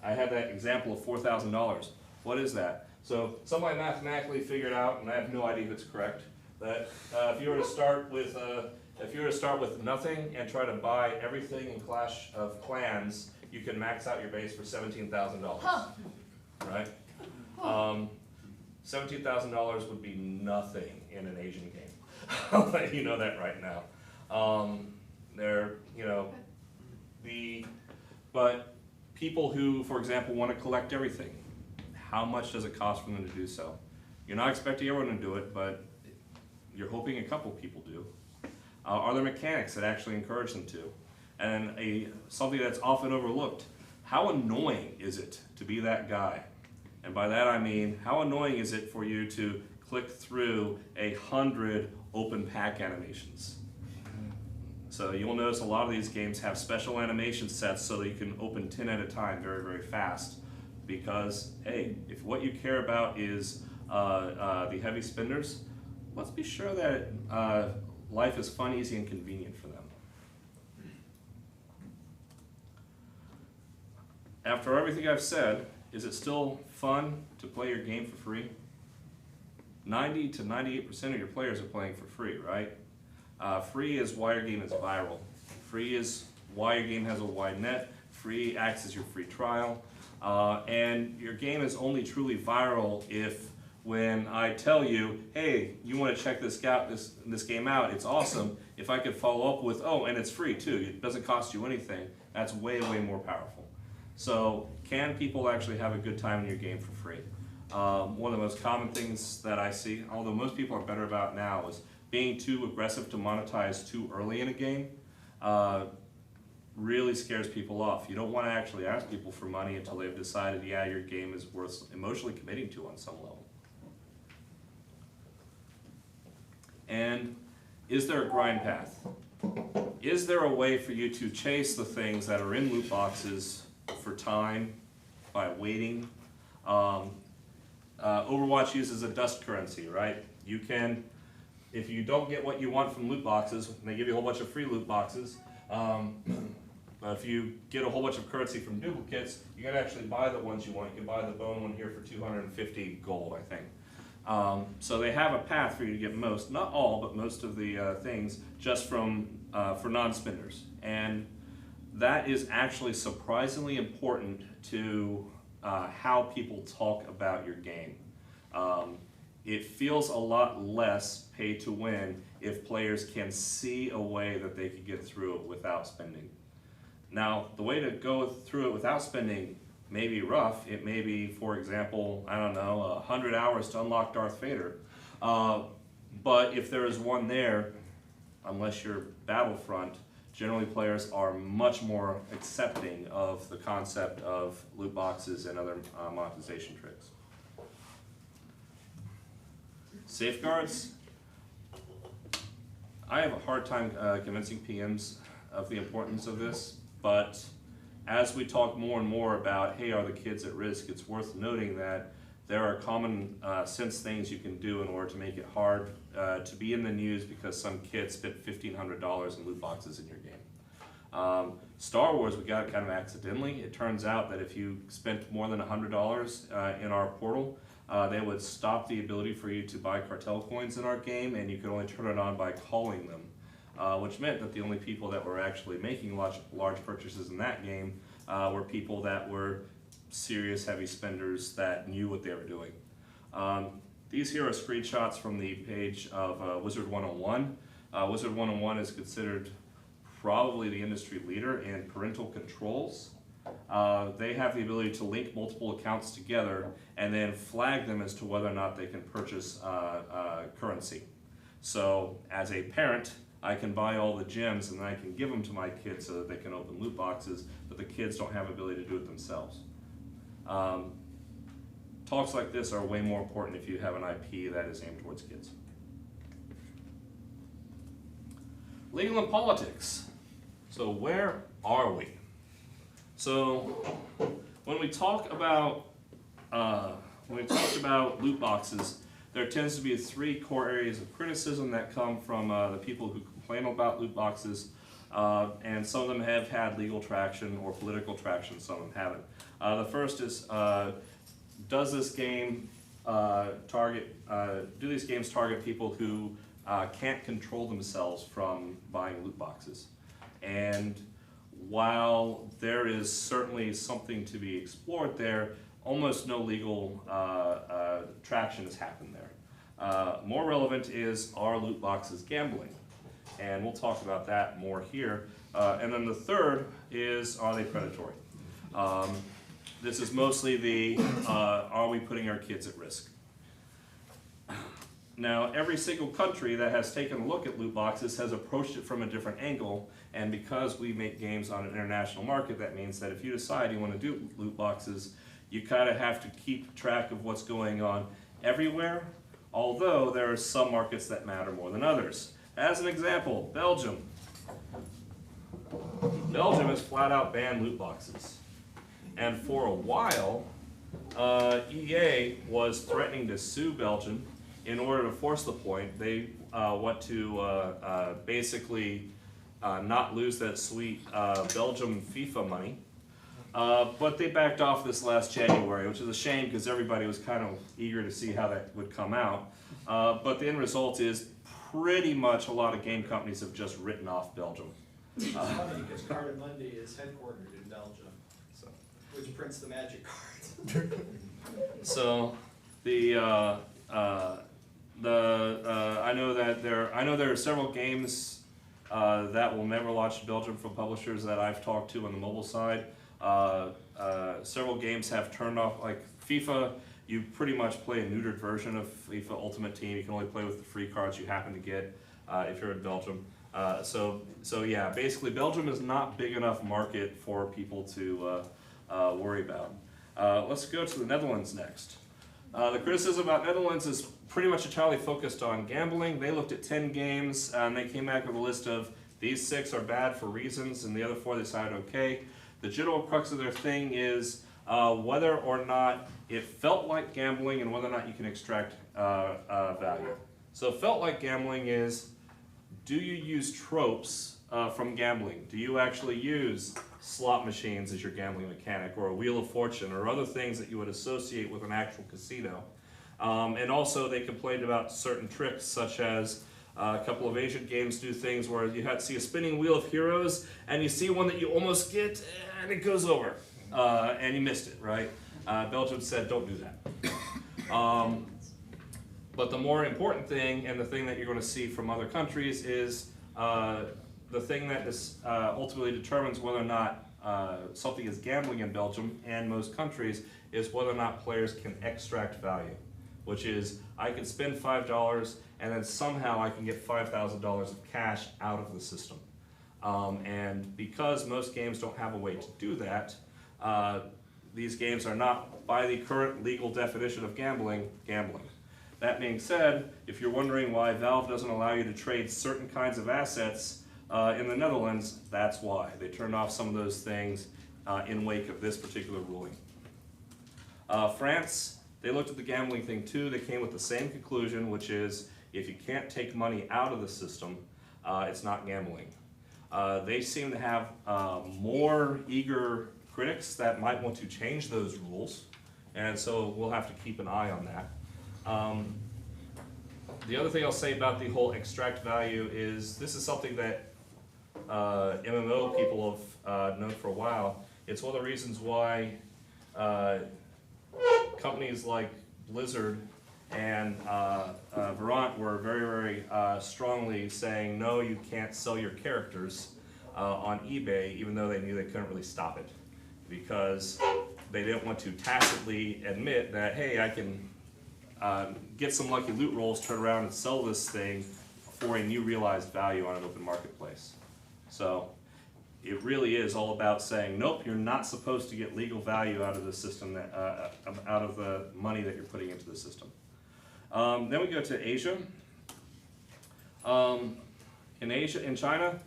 I had that example of $4,000. What is that? So somebody mathematically figured out, and I have no idea if it's correct, that if you were to start with nothing and try to buy everything in Clash of Clans, you can max out your base for $17,000. Huh. Right? $17,000 would be nothing in an Asian game. I'll let you know that right now. But people who, for example, want to collect everything, how much does it cost for them to do so? You're not expecting everyone to do it, but you're hoping a couple people do. Are there mechanics that actually encourage them to? And something that's often overlooked, how annoying is it to be that guy? And by that I mean, how annoying is it for you to click through 100 open pack animations. So you'll notice a lot of these games have special animation sets so that you can open 10 at a time very, very fast. Because, hey, if what you care about is the heavy spenders, let's be sure that life is fun, easy, and convenient for them. After everything I've said, is it still fun to play your game for free? 90 to 98% of your players are playing for free, right? Free is why your game is viral. Free is why your game has a wide net. Free acts as your free trial. And your game is only truly viral if when I tell you, hey, you want to check this game out, it's awesome. If I could follow up with, oh, and it's free too, it doesn't cost you anything, that's way, way more powerful. So can people actually have a good time in your game for free? One of the most common things that I see, although most people are better about now, is being too aggressive to monetize too early in a game. Really scares people off. You don't want to actually ask people for money until they've decided, yeah, your game is worth emotionally committing to on some level. And is there a grind path? Is there a way for you to chase the things that are in loot boxes for time by waiting? Overwatch uses a dust currency, right? You can, if you don't get what you want from loot boxes, and they give you a whole bunch of free loot boxes, if you get a whole bunch of currency from duplicates, you can actually buy the ones you want. You can buy the bone one here for 250 gold, I think. So they have a path for you to get most, not all, but most of the things just from for non-spenders. And that is actually surprisingly important to how people talk about your game. It feels a lot less pay to win if players can see a way that they could get through it without spending. Now, the way to go through it without spending may be rough. It may be, for example, I don't know, 100 hours to unlock Darth Vader. But if there is one there, unless you're Battlefront, generally players are much more accepting of the concept of loot boxes and other monetization tricks. Safeguards. I have a hard time convincing PMs of the importance of this, but as we talk more and more about, hey, are the kids at risk, it's worth noting that there are common sense things you can do in order to make it hard to be in the news because some kid spent $1,500 in loot boxes in your game. Star Wars, we got it kind of accidentally. It turns out that if you spent more than $100 in our portal, they would stop the ability for you to buy cartel coins in our game, and you could only turn it on by calling them, which meant that the only people that were actually making large purchases in that game were people that were serious heavy spenders that knew what they were doing. These here are screenshots from the page of Wizard 101. Wizard 101 is considered probably the industry leader in parental controls. They have the ability to link multiple accounts together and then flag them as to whether or not they can purchase currency. So as a parent, I can buy all the gems and then I can give them to my kids so that they can open loot boxes, but the kids don't have the ability to do it themselves. Talks like this are way more important if you have an IP that is aimed towards kids. Legal and politics. So where are we? So when we talk about loot boxes, there tends to be 3 core areas of criticism that come from the people who complain about loot boxes, and some of them have had legal traction or political traction, some of them haven't. The first is, does this game do these games target people who can't control themselves from buying loot boxes? And while there is certainly something to be explored there, almost no legal traction has happened there. More relevant is, are loot boxes gambling? And we'll talk about that more here. And then the third is, are they predatory? This is mostly the, are we putting our kids at risk? Now, every single country that has taken a look at loot boxes has approached it from a different angle, and because we make games on an international market, that means that if you decide you want to do loot boxes, you kind of have to keep track of what's going on everywhere, although there are some markets that matter more than others. As an example, Belgium. Belgium has flat out banned loot boxes. And for a while, EA was threatening to sue Belgium in order to force the point. They want to basically not lose that sweet Belgium FIFA money. But they backed off this last January, which is a shame because everybody was kind of eager to see how that would come out. But the end result is pretty much a lot of game companies have just written off Belgium. It's funny because Cardamundi is headquartered in Belgium, So, which prints the magic cards. so I know that there are several games that will never launch in Belgium from publishers that I've talked to on the mobile side. Several games have turned off, like FIFA. You pretty much play a neutered version of FIFA Ultimate Team. You can only play with the free cards you happen to get if you're in Belgium. So yeah, basically Belgium is not big enough market for people to worry about. Let's go to the Netherlands next. The criticism about Netherlands is pretty much entirely focused on gambling. They looked at 10 games and they came back with a list of these 6 are bad for reasons and the other 4 they decided okay. The general crux of their thing is whether or not it felt like gambling and whether or not you can extract value. So felt like gambling is, do you use tropes from gambling? Do you actually use slot machines as your gambling mechanic, or a wheel of fortune, or other things that you would associate with an actual casino? And also they complained about certain tricks, such as a couple of Asian games do things where you see a spinning wheel of heroes, and you see one that you almost get, and it goes over, and you missed it, right? Belgium said, don't do that. But the more important thing, and the thing that you're going to see from other countries, is the thing that is, ultimately determines whether or not something is gambling in Belgium and most countries, is whether or not players can extract value. Which is, I can spend $5 and then somehow I can get $5,000 of cash out of the system. And because most games don't have a way to do that, these games are not, by the current legal definition of gambling, gambling. That being said, if you're wondering why Valve doesn't allow you to trade certain kinds of assets in the Netherlands, that's why. They turned off some of those things in wake of this particular ruling. France, they looked at the gambling thing too. They came with the same conclusion, which is if you can't take money out of the system, it's not gambling. They seem to have more eager critics that might want to change those rules, and so we'll have to keep an eye on that. The other thing I'll say about the whole extract value is this is something that MMO people have known for a while. It's one of the reasons why companies like Blizzard and Verant were very, very strongly saying, no, you can't sell your characters on eBay, even though they knew they couldn't really stop it, because they didn't want to tacitly admit that, hey, I can get some lucky loot rolls, turn around and sell this thing for a new realized value on an open marketplace. So it really is all about saying, nope, you're not supposed to get legal value out of the system, out of the money that you're putting into the system. Then we go to Asia. In China,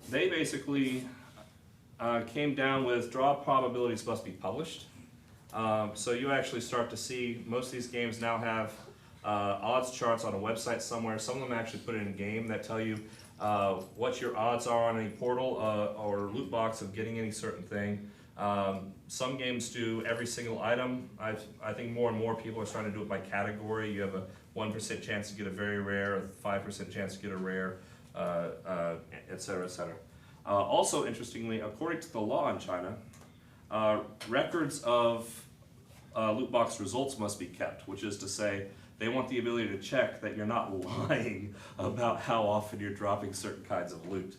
they basically came down with draw probabilities must be published. So you actually start to see most of these games now have odds charts on a website somewhere. Some of them actually put it in game that tell you what your odds are on any portal or loot box of getting any certain thing. Some games do every single item. I think more and more people are starting to do it by category. You have a 1% chance to get a very rare, a 5% chance to get a rare, et cetera, et cetera. Also, interestingly, according to the law in China, records of loot box results must be kept, which is to say, they want the ability to check that you're not lying about how often you're dropping certain kinds of loot.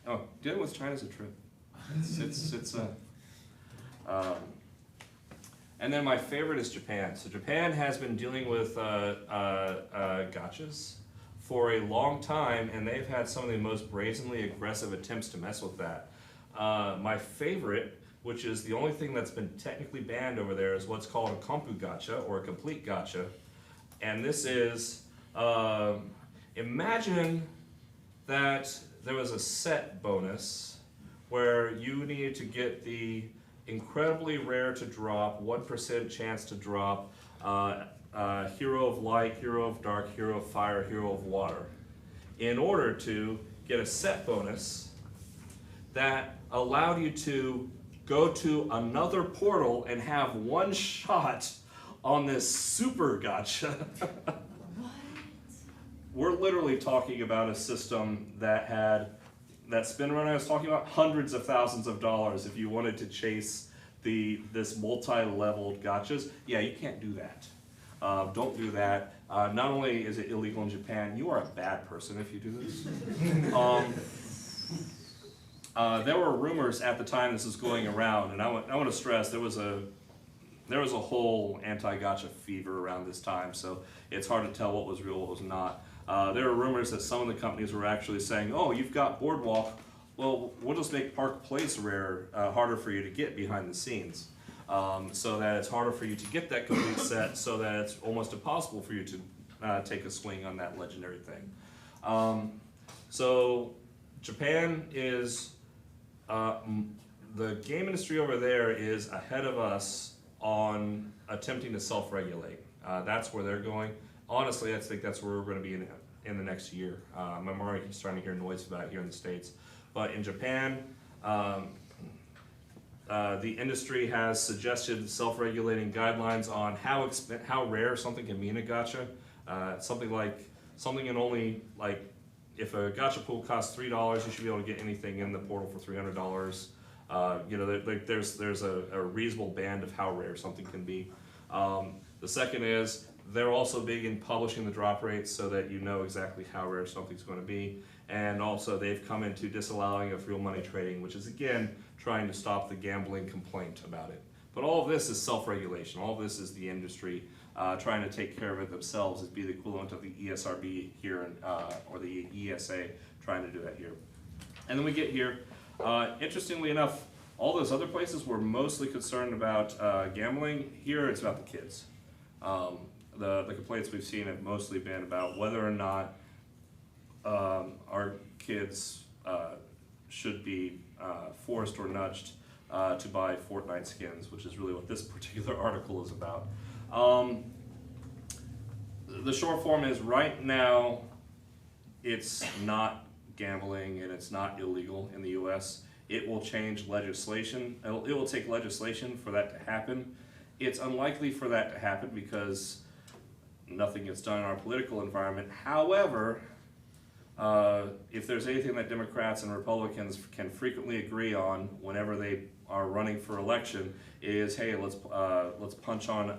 Oh, dealing with China is a trip. And then my favorite is Japan. So Japan has been dealing with gachas for a long time, and they've had some of the most brazenly aggressive attempts to mess with that. My favorite which is the only thing that's been technically banned over there, is what's called a compu gacha, or a complete gacha. And this is, imagine that there was a set bonus where you needed to get the incredibly rare to drop, 1% chance to drop, hero of light, hero of dark, hero of fire, hero of water, in order to get a set bonus that allowed you to go to another portal and have one shot on this super gacha. We're literally talking about a system that's been run, I was talking about, hundreds of thousands of dollars if you wanted to chase this multi-leveled gachas. Yeah, you can't do that. Don't do that. Not only is it illegal in Japan, you are a bad person if you do this. There were rumors at the time this was going around, and I want to stress there was a whole anti-gacha fever around this time, so it's hard to tell what was real, what was not. There were rumors that some of the companies were actually saying, "Oh, you've got Boardwalk. Well, we'll just make Park Place rare harder for you to get behind the scenes, so that it's harder for you to get that complete set, so that it's almost impossible for you to take a swing on that legendary thing." So Japan is, the game industry over there is ahead of us on attempting to self-regulate. That's where they're going. Honestly, I think that's where we're going to be in the next year. I'm already starting to hear noise about it here in the States. But in Japan, the industry has suggested self-regulating guidelines on how rare something can be in a gacha. Something in only, like, if a gacha pool costs $3, you should be able to get anything in the portal for $300. There's a reasonable band of how rare something can be. The second is, they're also big in publishing the drop rates so that you know exactly how rare something's going to be. And also they've come into disallowing of real money trading, which is again trying to stop the gambling complaint about it. But all of this is self-regulation. All of this is the industry trying to take care of it themselves. It'd be the equivalent of the ESRB here, or the ESA trying to do that here. And then we get here. Interestingly enough, all those other places were mostly concerned about gambling. Here it's about the kids. The complaints we've seen have mostly been about whether or not our kids should be forced or nudged to buy Fortnite skins, which is really what this particular article is about. The short form is, right now it's not gambling and it's not illegal in the US. It will change legislation. It will take legislation for that to happen. It's unlikely for that to happen because nothing gets done in our political environment. However, if there's anything that Democrats and Republicans can frequently agree on whenever they are running for election, is, hey, let's punch on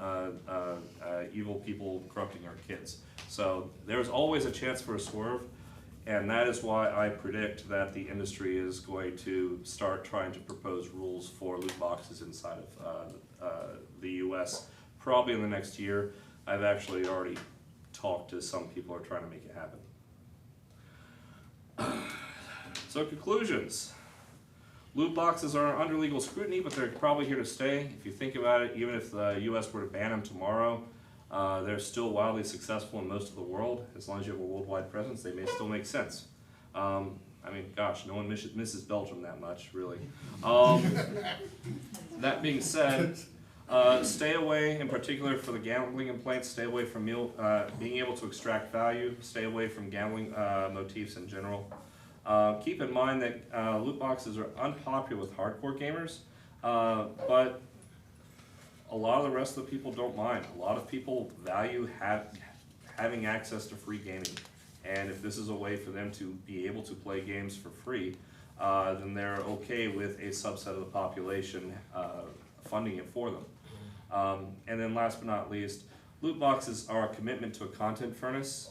evil people corrupting our kids. So there's always a chance for a swerve, and that is why I predict that the industry is going to start trying to propose rules for loot boxes inside of the US probably in the next year. I've actually already talked to some people who are trying to make it happen. So conclusions. Loot boxes are under legal scrutiny, but they're probably here to stay. If you think about it, even if the US were to ban them tomorrow, they're still wildly successful in most of the world. As long as you have a worldwide presence, they may still make sense. I mean, gosh, no one misses Belgium that much, really. That being said, stay away, in particular for the gambling complaints, stay away from being able to extract value, stay away from gambling motifs in general. Keep in mind that loot boxes are unpopular with hardcore gamers, but a lot of the rest of the people don't mind. A lot of people value having access to free gaming, and if this is a way for them to be able to play games for free, then they're okay with a subset of the population funding it for them. And then last but not least, loot boxes are a commitment to a content furnace.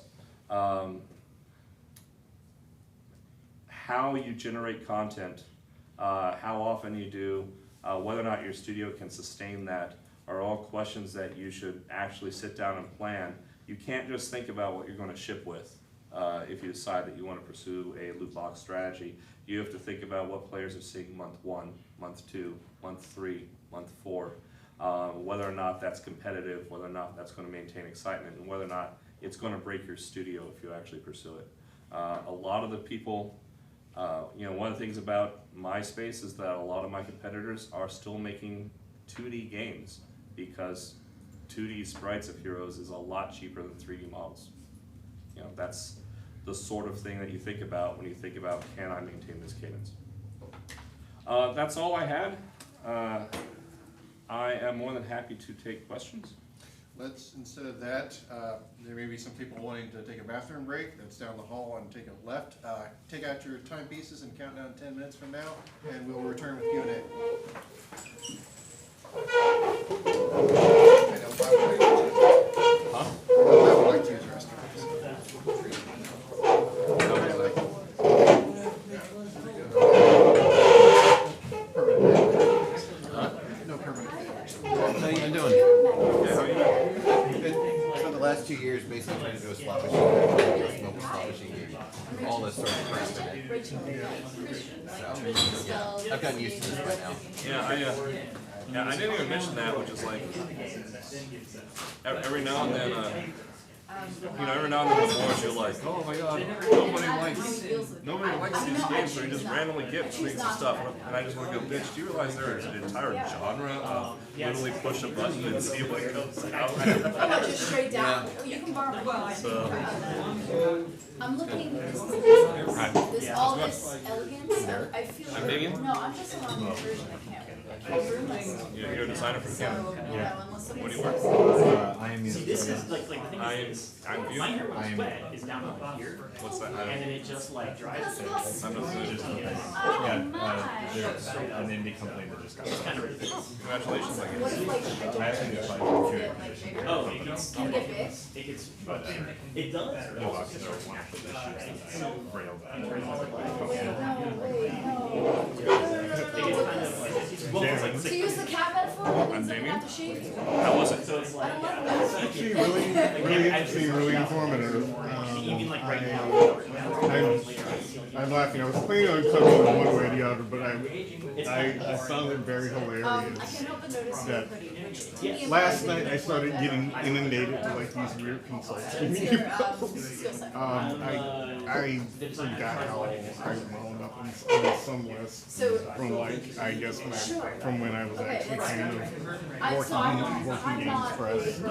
How you generate content, how often you do, whether or not your studio can sustain that, are all questions that you should actually sit down and plan. You can't just think about what you're going to ship with. if you decide that you want to pursue a loot box strategy, you have to think about what players are seeing month 1, month 2, month 3, month 4, whether or not that's competitive, whether or not that's going to maintain excitement, and whether or not it's going to break your studio if you actually pursue it. A lot of the people, one of the things about my space is that a lot of my competitors are still making 2D games because 2D sprites of heroes is a lot cheaper than 3D models. That's the sort of thing that you think about when you think about, can I maintain this cadence? That's all I had. I am more than happy to take questions. Let's, instead of that, there may be some people wanting to take a bathroom break. That's down the hall and take a left. Take out your timepieces and count down 10 minutes from now, and we'll return with Q&A. Huh? I would like to use the restroom. No permanent. How you doing? For the last 2 years, basically trying to do a slot machine, mobile slot machine game. All this sort of crap in it. So, I've gotten used to this by now. Yeah, I didn't even mention that, which is like, every now and then, every now and then the boys, you're like, oh my god, nobody likes these games where you just randomly get streaks and stuff, and I just want to go, bitch, do you realize there is an entire genre of literally push a button and see what comes out? Just straight down. You can borrow my So, I'm looking, this all this elegance, I feel like, Damion? no, I'm just a long version, I can't. you're a designer from Canada. What do you work? I am See, this is like the thing I'm is, my hair when it's wet is down about here, What's that? and then it just like dries. I'm just Oh there's an indie company that just got It's kind of ridiculous. Congratulations, I What guess. if like, I actually applied for get two like bigger? Oh, it gets, Can you get big? it gets, it does. Lootboxes are one of the issues that railed Wait, no, wait, no. Well, it's like To six. use the cat metaphor, that means I'm gonna Damion. have to shave you. How was it? So it's I like, don't like that. Actually, really interesting, really informative. even like right now. I'm laughing. I was planning on covering it one way or the other, but I found it very I hilarious. can't help but notice your That hoodie, which to me last implies night I started getting inundated with like these weird consulting your emails. skill set. I forgot how I wound up on some list So, from like I guess from when I was okay, actually let's kind of working I'm Games not, Press, and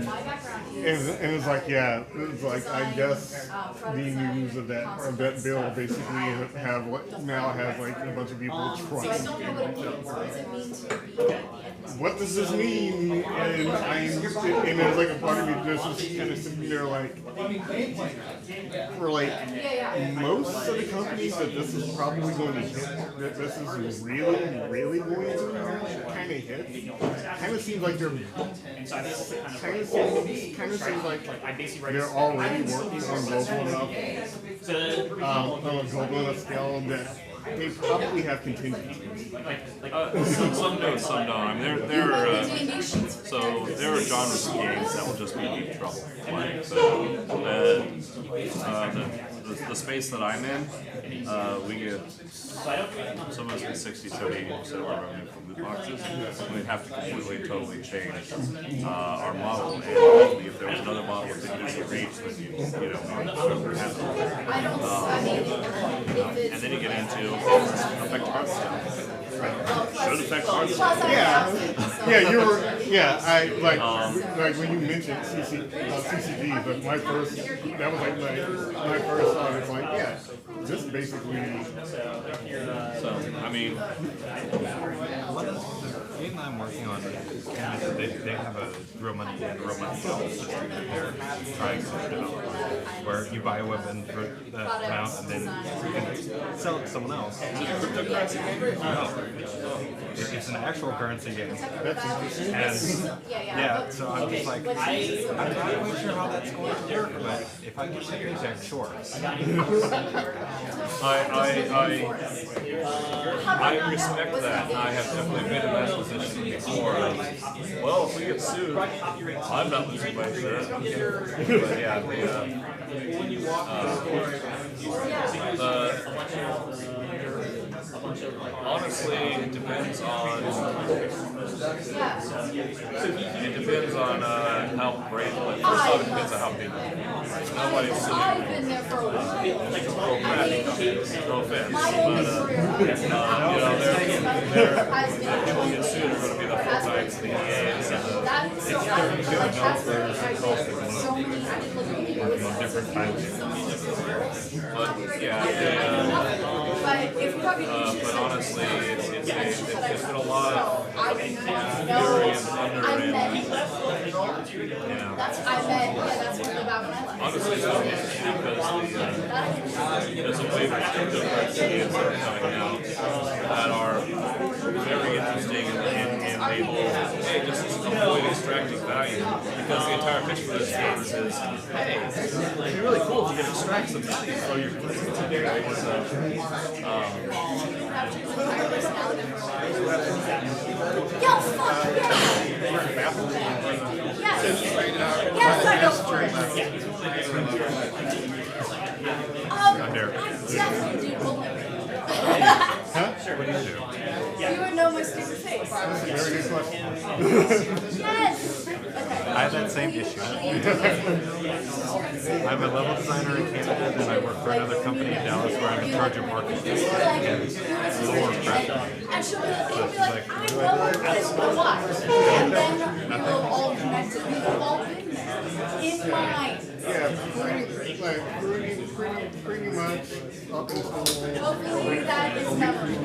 my background is. and it's like it was like I guess the news of that bill basically now has like a bunch of people So I trying. don't know what it means. What does it mean to be at the end? What does this mean? And there's like a part of me just is kind of sitting there like, for like most of the companies that this is probably going to hit, that this is really going to kind of hit, kind of seems like they're kind of seems like they're already working on global enough, on a global enough scale that they probably have contingencies. Some do, some don't. I mean, there are genres of games that will just be deep trouble. Like the space that I'm in, we get some of us get 60, 70% of our revenue from loot boxes. We'd have to completely, totally change our model. And if there was another model that could use the reach, then and then you get into affect art style. Should affect art style. Like when you mentioned CCG, but my first thought is like, yeah, this basically. So, I mean, the game I'm working on, they have a real money model system that they're trying to develop, where you buy a weapon for that amount and then you can sell it to someone else. is it a cryptocurrency game? No, it's an actual currency game. And yeah, so I'm just like, I'm not quite sure how that's going to work, but if I get my paycheck, sure. I respect that. I have definitely been in that position before. Well, if we get sued, I'm not losing my shirt. But yeah, Honestly, it depends on how great. First off, it depends on how big. Nobody's sitting. I've been there for a while. No offense, My only but career. they're people get sued are going to be the full-time CEAs and That's so, that's where I did so many, I did look at people with different times. but yeah, but if you're talking but honestly, it's been a lot of I fury and thunder and that's, I met, yeah, that's what about when I left. honestly, it's not interesting because there's a wave of cryptocurrencies that are coming out that are very interesting and they will just avoid extracting value because the entire pitch for those games is, hey, it'd be really cool if you can extract some value from your community. Right? So, Yo, fuck yeah! Yes! Yes, I go for it! I definitely do bullet. Huh? What do you do? You would know my stupid face. Very good question. Yes! I have that same issue. I'm a level designer in Canada, then I work for another company in Dallas where I'm in charge of marketing and lore crafting. And she'll be like, I know this, but why? And then we will all connect it. We've all been there. In my mind. Yeah, pretty much up until Hopefully that is memory. it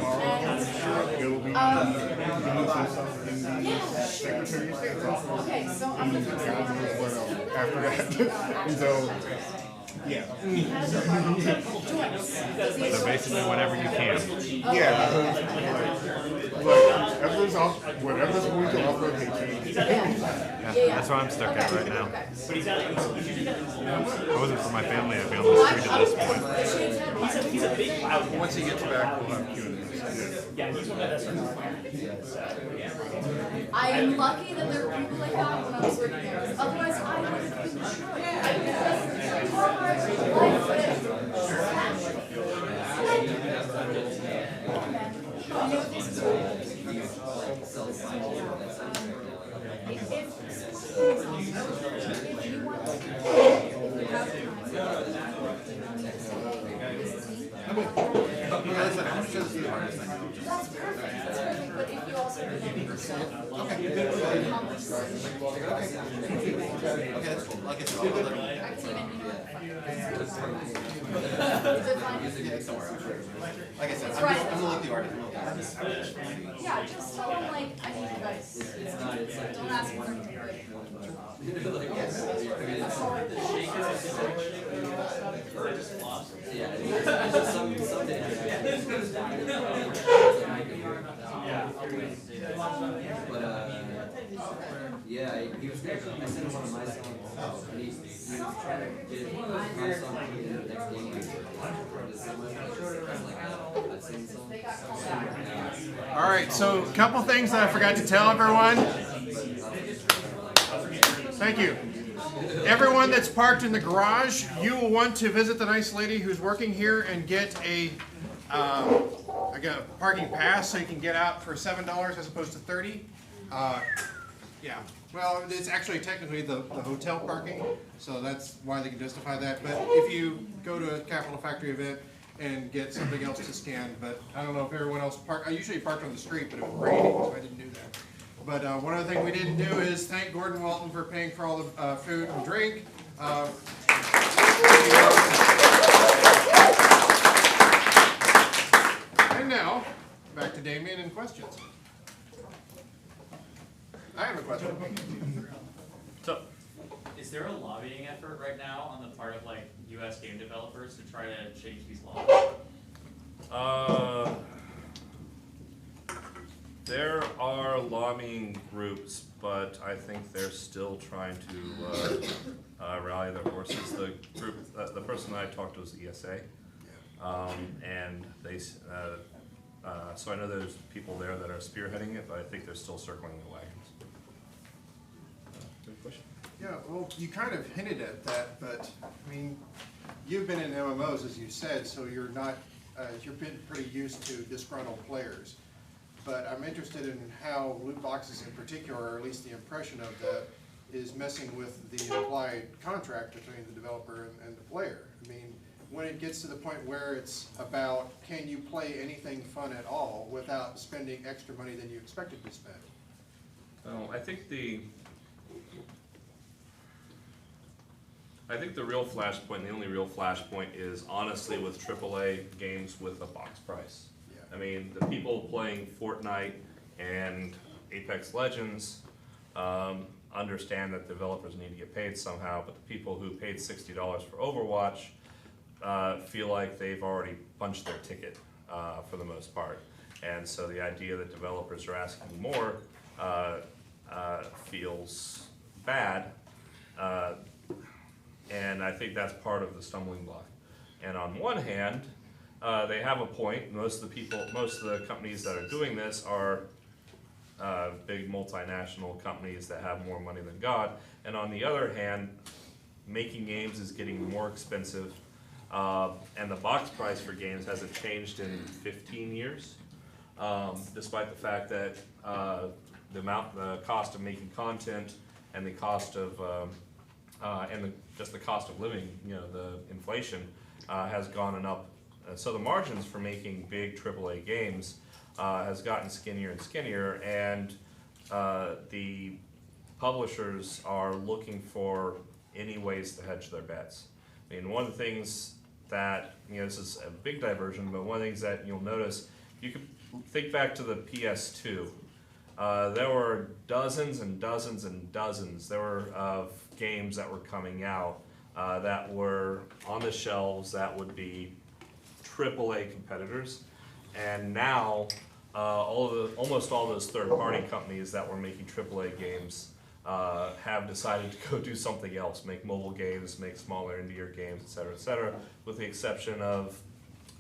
will be doing some stuff in the Secretary of State's office. Okay, so I'm gonna fix it. After that. And so, yeah. So basically, whenever you can. Yeah. Whatever's going to offer a paycheck. Yeah, that's where I'm stuck at right now. If it wasn't for my family, I'd be on the street at this point. Once he gets back, we'll have Q&A. I am lucky that there were people like that when I was working there. Otherwise, I would have been destroyed. I would have just corporate life would have smashed me. You know, this is what if you want to have that's perfect, but if you also remember yourself, accomplish something. I'll get you all I can even Like I said, It's I'm right. gonna look the artist. Yeah, just tell them like, I need advice. Don't ask for anything. Yeah, he was great. I sent him one of my songs, and he was trying to get my song in the next game. All right, so a couple things that I forgot to tell everyone. Thank you. Everyone that's parked in the garage, you will want to visit the nice lady who's working here and get a parking pass so you can get out for $7 as opposed to $30. Yeah, well, it's actually technically the hotel parking, so that's why they can justify that. But if you go to a Capital Factory event and get something else to scan, but I don't know if everyone else parked. I usually parked on the street, but it was raining, so I didn't do that. But one other thing we didn't do is thank Gordon Walton for paying for all the food and drink. And now, back to Damion and questions. I have a question. So, is there a lobbying effort right now on the part of like US game developers to try to change these laws? there are lobbying groups, but I think they're still trying to rally their horses. The group, the person that I talked to was the ESA, and they. So I know there's people there that are spearheading it, but I think they're still circling the wagons. Good question. Yeah, well, you kind of hinted at that, but I mean, you've been in MMOs, as you said, so you're not, you've been pretty used to disgruntled players. But I'm interested in how loot boxes in particular, or at least the impression of that, is messing with the implied contract between the developer and the player. I mean, when it gets to the point where it's about, can you play anything fun at all without spending extra money than you expected to spend? I think the real flashpoint, the only real flashpoint is honestly with AAA games with a box price. Yeah. I mean, the people playing Fortnite and Apex Legends understand that developers need to get paid somehow, but the people who paid $60 for Overwatch feel like they've already punched their ticket for the most part. And so the idea that developers are asking more feels bad. And I think that's part of the stumbling block. And on one hand, they have a point. Most of the companies that are doing this are big multinational companies that have more money than God. And on the other hand, making games is getting more expensive. And the box price for games hasn't changed in 15 years, despite the fact that the cost of making content and the cost of just the cost of living, the inflation has gone up. So the margins for making big AAA games has gotten skinnier and skinnier, and the publishers are looking for any ways to hedge their bets. I mean, one of the things that, this is a big diversion, but one of the things that you'll notice, you could think back to the PS2. There were dozens and dozens and dozens of games that were coming out that were on the shelves that would be AAA competitors, and now almost all those third-party companies that were making AAA games have decided to go do something else, make mobile games, make smaller indie games, et cetera, with the exception of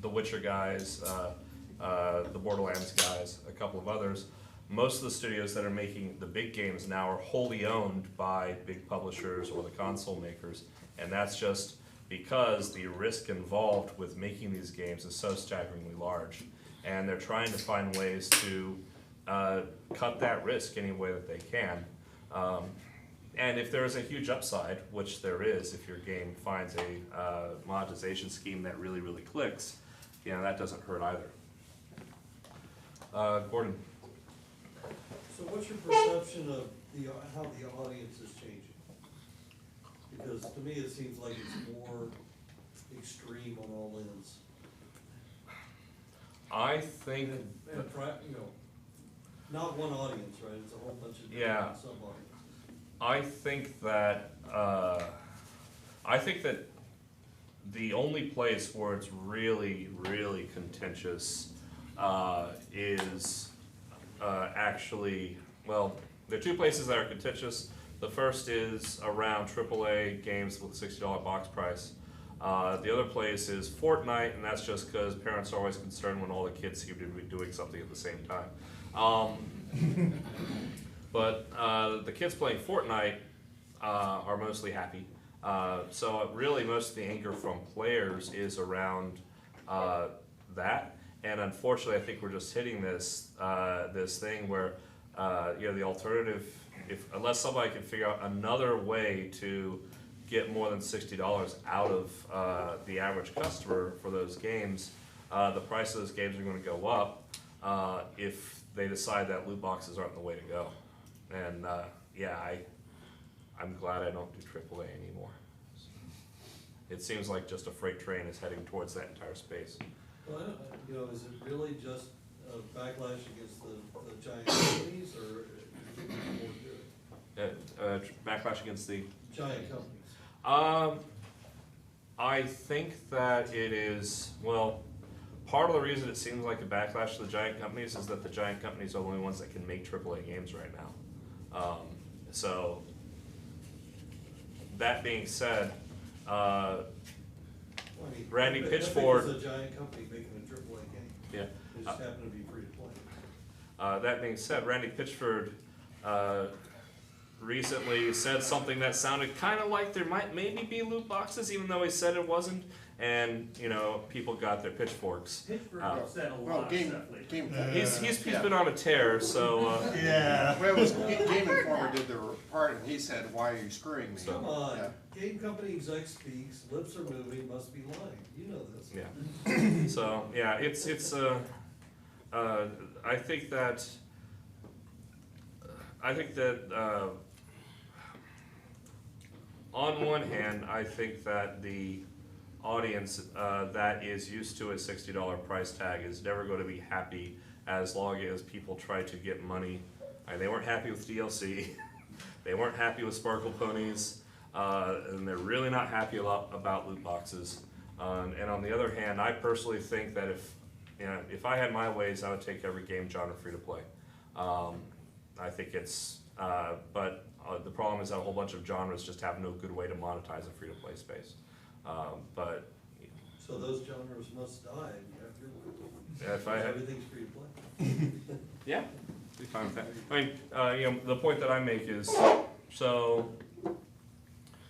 the Witcher guys, the Borderlands guys, a couple of others. Most of the studios that are making the big games now are wholly owned by big publishers or the console makers, and that's just because the risk involved with making these games is so staggeringly large, and they're trying to find ways to cut that risk any way that they can. And if there is a huge upside, which there is, if your game finds a monetization scheme that really, really clicks, that doesn't hurt either. Gordon. So what's your perception of how the audience is changing? Because to me, it seems like it's more extreme on all ends. I think, not one audience, right? It's a whole bunch of yeah, sub-audiences. I think that the only place where it's really, really contentious is actually, well, there are two places that are contentious. The first is around AAA games with a $60 box price. The other place is Fortnite, and that's just because parents are always concerned when all the kids seem to be doing something at the same time. But the kids playing Fortnite are mostly happy. So really most of the anger from players is around that. And unfortunately, I think we're just hitting this this thing where the alternative, unless somebody can figure out another way to get more than $60 out of the average customer for those games, the price of those games are going to go up if they decide that loot boxes aren't the way to go. And I'm glad I don't do AAA anymore. It seems like just a freight train is heading towards that entire space. Well, is it really just a backlash against the giant companies, or is it more to it? Backlash against the Giant companies. I think that it is, well, part of the reason it seems like a backlash to the giant companies is that the giant companies are the only ones that can make AAA games right now. So, that being said, Randy Pitchford. It's a giant company making a AAA game. Yeah. It just happened to be free to play. That being said, Randy Pitchford recently said something that sounded kind of like there might maybe be loot boxes, even though he said it wasn't. And you know, people got their pitchforks. Pittsburgh out. said a Well, lot of stuff lately. He's been on a tear, so. Yeah. Well, it was Game Informer did the report, and he said, "Why are you screwing me?" So- Come on, Yeah. game company exec speaks, lips are moving, must be lying, you know this. Yeah. So yeah, it's I think that on one hand, I think that the audience that is used to a $60 price tag is never going to be happy as long as people try to get money. They weren't happy with DLC. They weren't happy with Sparkle Ponies, and they're really not happy about loot boxes. And on the other hand, I personally think that if I had my ways, I would take every game genre free to play. I think it's, but the problem is that a whole bunch of genres just have no good way to monetize a free to play space. But So those genres must die, and you have your way. if I had, Everything's free to play. yeah, be fine with that. I mean, you know, the point that I make is, so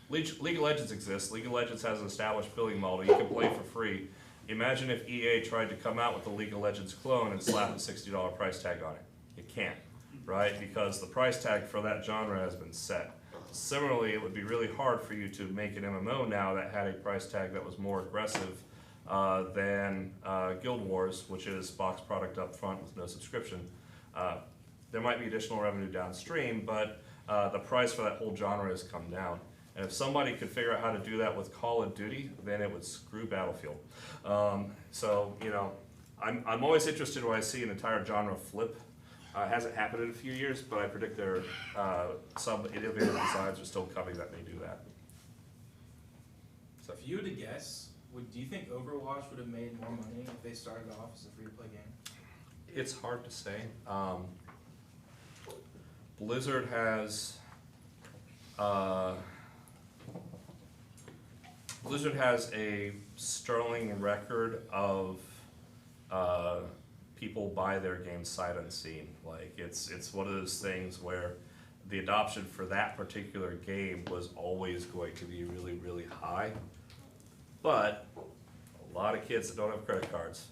League of Legends exists. League of Legends has an established billing model. You can play for free. Imagine if EA tried to come out with a League of Legends clone and slap a $60 price tag on it. It can't, right? Because the price tag for that genre has been set. Similarly, it would be really hard for you to make an MMO now that had a price tag that was more aggressive than Guild Wars, which is box product up front with no subscription. There might be additional revenue downstream, but the price for that whole genre has come down. And if somebody could figure out how to do that with Call of Duty, then it would screw Battlefield. So, you know, I'm always interested when I see an entire genre flip. It hasn't happened in a few years, but I predict there some innovative designs are still coming that may do that. So if you were to guess, do you think Overwatch would have made more money if they started off as a free-to-play game? It's hard to say. Blizzard has a sterling record of people buy their games sight unseen. Like it's one of those things where the adoption for that particular game was always going to be really, really high. But a lot of kids that don't have credit cards.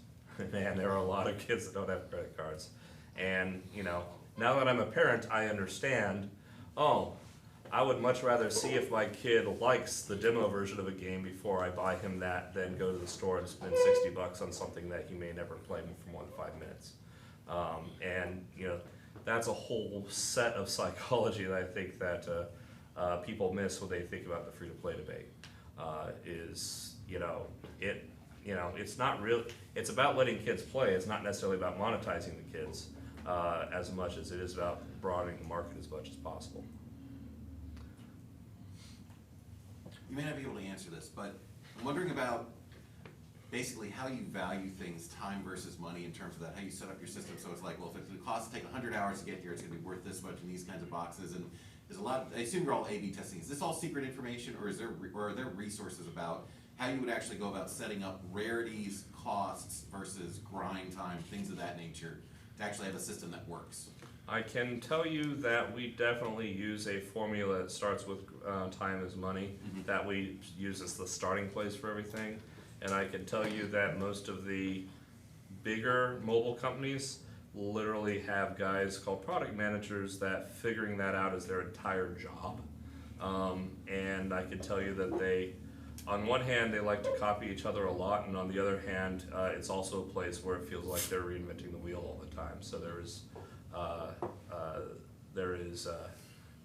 Man, there are a lot of kids that don't have credit cards. And, you know, now that I'm a parent, I understand, oh, I would much rather see if my kid likes the demo version of a game before I buy him that than go to the store and spend $60 on something that he may never play for more than 5 minutes. And, you know, that's a whole set of psychology that I think that people miss when they think about the free-to-play debate. It's not real. It's about letting kids play. It's not necessarily about monetizing the kids as much as it is about broadening the market as much as possible. You may not be able to answer this, but I'm wondering about basically how you value things, time versus money, in terms of that, how you set up your system. So it's like, well, if it costs to take 100 hours to get here, it's going to be worth this much in these kinds of boxes. And there's a lot. I assume you're all A/B testing. Is this all secret information, or are there resources about how you would actually go about setting up rarities, costs versus grind time, things of that nature, to actually have a system that works? I can tell you that we definitely use a formula that starts with time is money, that we use as the starting place for everything. And I can tell you that most of the bigger mobile companies literally have guys called product managers that figuring that out is their entire job. And I can tell you that they, on one hand, they like to copy each other a lot, and on the other hand, it's also a place where it feels like they're reinventing the wheel all the time. So there is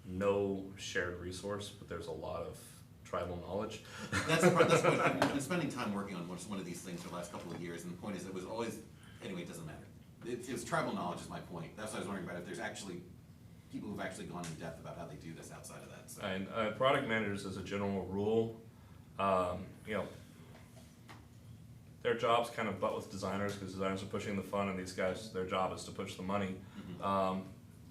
no shared resource, but there's a lot of tribal knowledge. That's the part. That's what I've been spending time working on one of these things for the last couple of years, and the point is, it was always anyway. It doesn't matter. It was tribal knowledge is my point. That's what I was wondering about. If there's actually people who've actually gone in depth about how they do this outside of that. So. And product managers, as a general rule, you know, their job's kind of butt with designers because designers are pushing the fun, and these guys, their job is to push the money.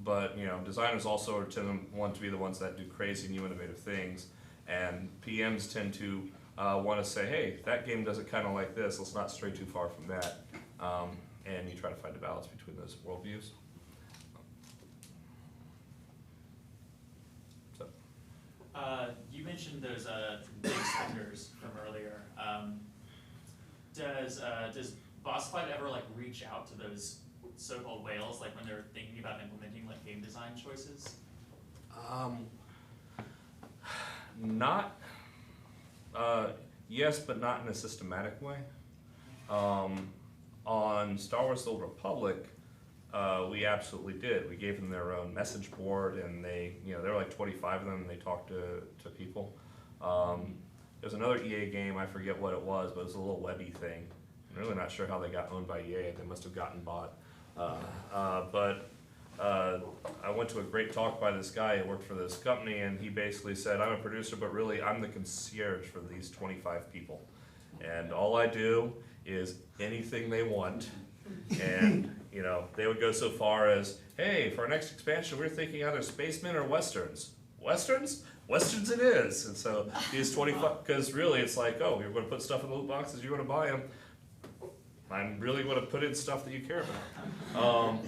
But you know, designers also want to be the ones that do crazy new innovative things, and PMs tend to want to say, hey, that game does it kind of like this, let's not stray too far from that. And you try to find a balance between those worldviews. You mentioned those big spenders from earlier. Does Boss Fight ever like reach out to those so-called whales, like when they're thinking about implementing like game design choices? Not, yes, but not in a systematic way. On Star Wars: The Old Republic, we absolutely did. We gave them their own message board, and they, there were like 25 of them, and they talked to people. There's another EA game, I forget what it was, but it was a little webby thing. I'm really not sure how they got owned by EA. They must have gotten bought. I went to a great talk by this guy who worked for this company, and he basically said, I'm a producer, but really I'm the concierge for these 25 people. And all I do is anything they want. And, they would go so far as, hey, for our next expansion, we're thinking either spacemen or westerns. Westerns? Westerns it is. And so these 25, because really it's like, oh, you're going to put stuff in the loot boxes, you're going to buy them. I'm really going to put in stuff that you care about.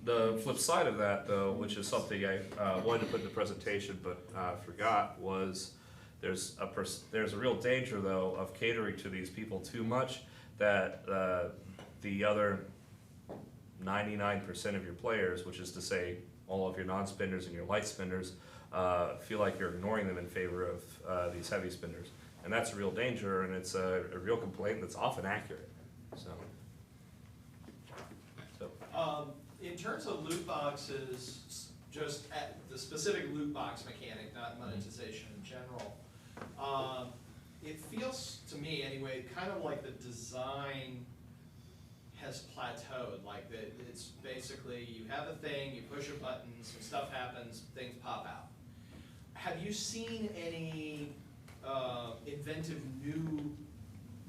The flip side of that, though, which is something I wanted to put in the presentation but forgot, was there's a real danger, though, of catering to these people too much, that the other 99% of your players, which is to say all of your non-spenders and your light spenders, feel like you're ignoring them in favor of these heavy spenders. And that's a real danger, and it's a real complaint that's often accurate. In terms of loot boxes, just at the specific loot box mechanic, not monetization in general, it feels to me anyway, kind of like the design has plateaued. Like that, it's basically you have a thing, you push a button, some stuff happens, things pop out. Have you seen any inventive new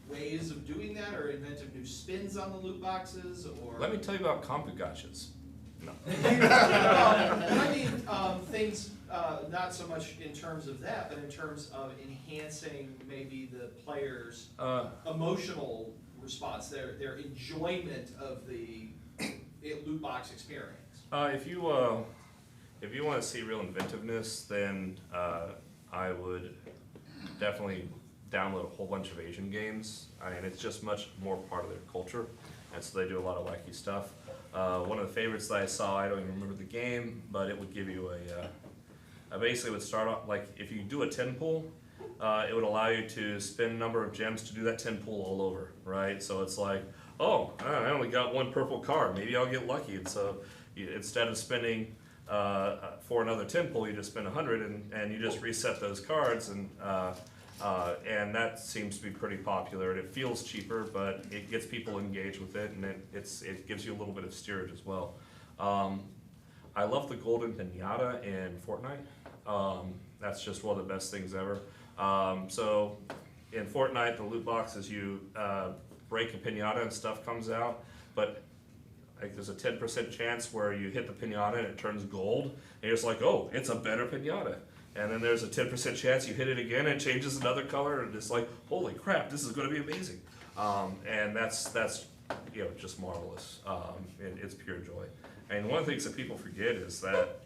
ways of doing that, or inventive new spins on the loot boxes, or? Let me tell you about compu gotchas. No. I mean, things, not so much in terms of that, but in terms of enhancing maybe the player's emotional response, their enjoyment of the loot box experience. If you want to see real inventiveness, then I would definitely download a whole bunch of Asian games. I mean, it's just much more part of their culture, and so they do a lot of wacky stuff. One of the favorites that I saw, I don't even remember the game, but it would give you basically would start off, like if you do a 10 pull, it would allow you to spend a number of gems to do that 10 pull all over, right? So it's like, oh, I only got one purple card, maybe I'll get lucky. And so instead of spending for another 10 pull, you just spend 100 and you just reset those cards, and that seems to be pretty popular, and it feels cheaper, but it gets people engaged with it, and it gives you a little bit of steerage as well. I love the golden pinata in Fortnite. That's just one of the best things ever. So in Fortnite, the loot boxes, you break a pinata and stuff comes out, but like there's a 10% chance where you hit the pinata and it turns gold, and you're just like, oh, it's a better pinata. And then there's a 10% chance you hit it again and it changes another color, and it's like, holy crap, this is going to be amazing. And that's just marvelous. It's pure joy. And one of the things that people forget is that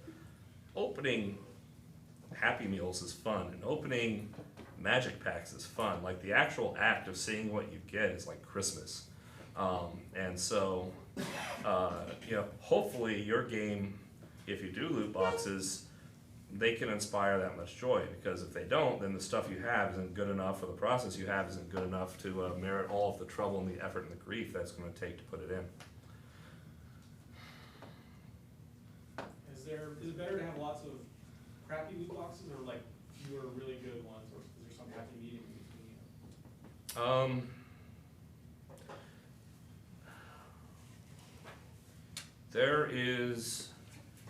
opening Happy Meals is fun, and opening magic packs is fun. Like the actual act of seeing what you get is like Christmas. And so, hopefully your game, if you do loot boxes, they can inspire that much joy, because if they don't, then the stuff you have isn't good enough, or the process you have isn't good enough to merit all of the trouble and the effort and the grief that's going to take to put it in. Is it better to have lots of crappy loot boxes, or like fewer really good ones, or is there some happy medium in between? There is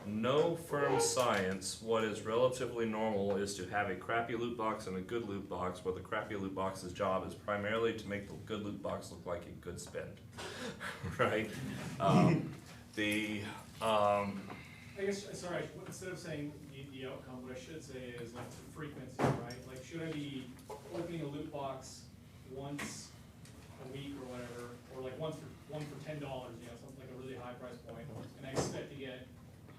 no firm science. What is relatively normal is to have a crappy loot box and a good loot box, where the crappy loot box's job is primarily to make the good loot box look like a good spend, right? I guess, sorry, instead of saying the outcome, what I should say is like the frequency, right? Like, should I be opening a loot box once a week or whatever, or like one for $10, something like a really high price point, and I expect to get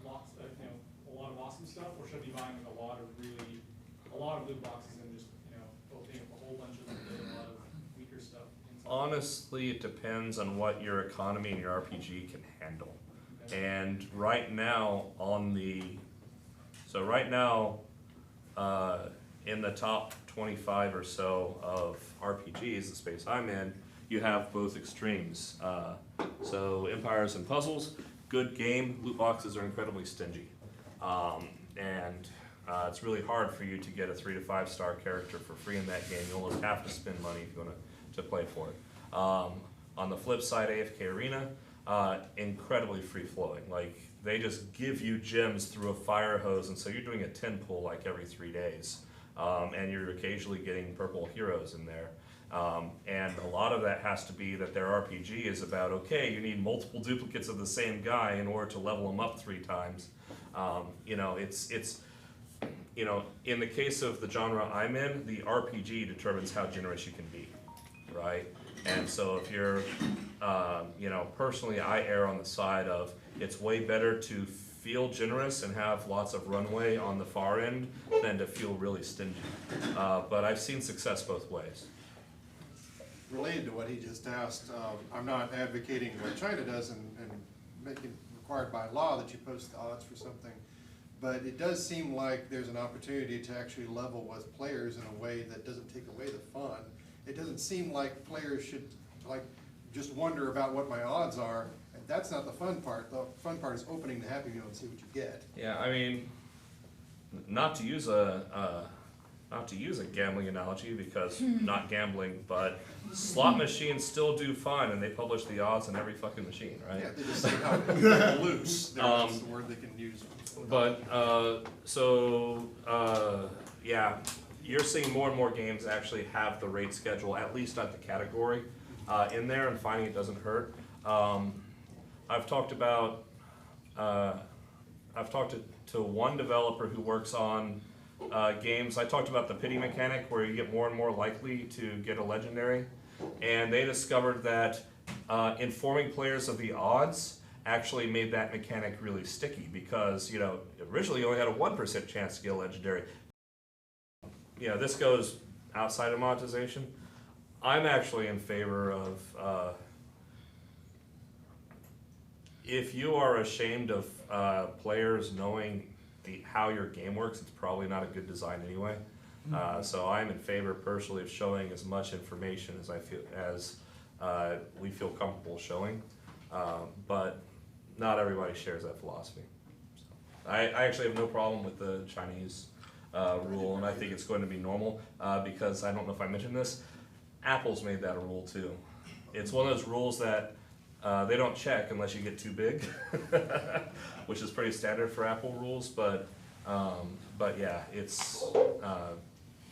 lots of, a lot of awesome stuff, or should I be buying like a lot of really lot of loot boxes and just, opening up a whole bunch of them, getting a lot of weaker stuff inside? Honestly, it depends on what your economy and your RPG can handle. And right now, in the top 25 or so of RPGs, the space I'm in, you have both extremes. So Empires and Puzzles, good game. Loot boxes are incredibly stingy. It's really hard for you to get a 3 to 5 star character for free in that game. You almost have to spend money if you want to play for it. On the flip side, AFK Arena, incredibly free flowing. Like, they just give you gems through a fire hose, and so you're doing a 10 pull like every 3 days. And you're occasionally getting purple heroes in there. And a lot of that has to be that their RPG is about, okay, you need multiple duplicates of the same guy in order to level them up 3 times. In the case of the genre I'm in, the RPG determines how generous you can be, right? And so if you're, personally I err on the side of it's way better to feel generous and have lots of runway on the far end than to feel really stingy. But I've seen success both ways. Related to what he just asked, I'm not advocating what China does and making it required by law that you post the odds for something, but it does seem like there's an opportunity to actually level with players in a way that doesn't take away the fun. It doesn't seem like players should just wonder about what my odds are. And that's not the fun part. The fun part is opening the Happy Meal and see what you get. Yeah, I mean, not to use a gambling analogy because not gambling, but slot machines still do fine, and they publish the odds on every fucking machine, right? Yeah, they just say how loose. That's the word they can use. But yeah, you're seeing more and more games actually have the rate schedule, at least at the category, in there, and finding it doesn't hurt. I've talked to one developer who works on games. I talked about the pity mechanic where you get more and more likely to get a legendary, and they discovered that informing players of the odds actually made that mechanic really sticky because, originally you only had a 1% chance to get a legendary. This goes outside of monetization. I'm actually in favor of if you are ashamed of players knowing how your game works, it's probably not a good design anyway. So I'm in favor personally of showing as much information as we feel comfortable showing, but not everybody shares that philosophy. So I actually have no problem with the Chinese rule, and I think it's going to be normal because I don't know if I mentioned this, Apple's made that a rule too. It's one of those rules that they don't check unless you get too big, which is pretty standard for Apple rules. But yeah, it's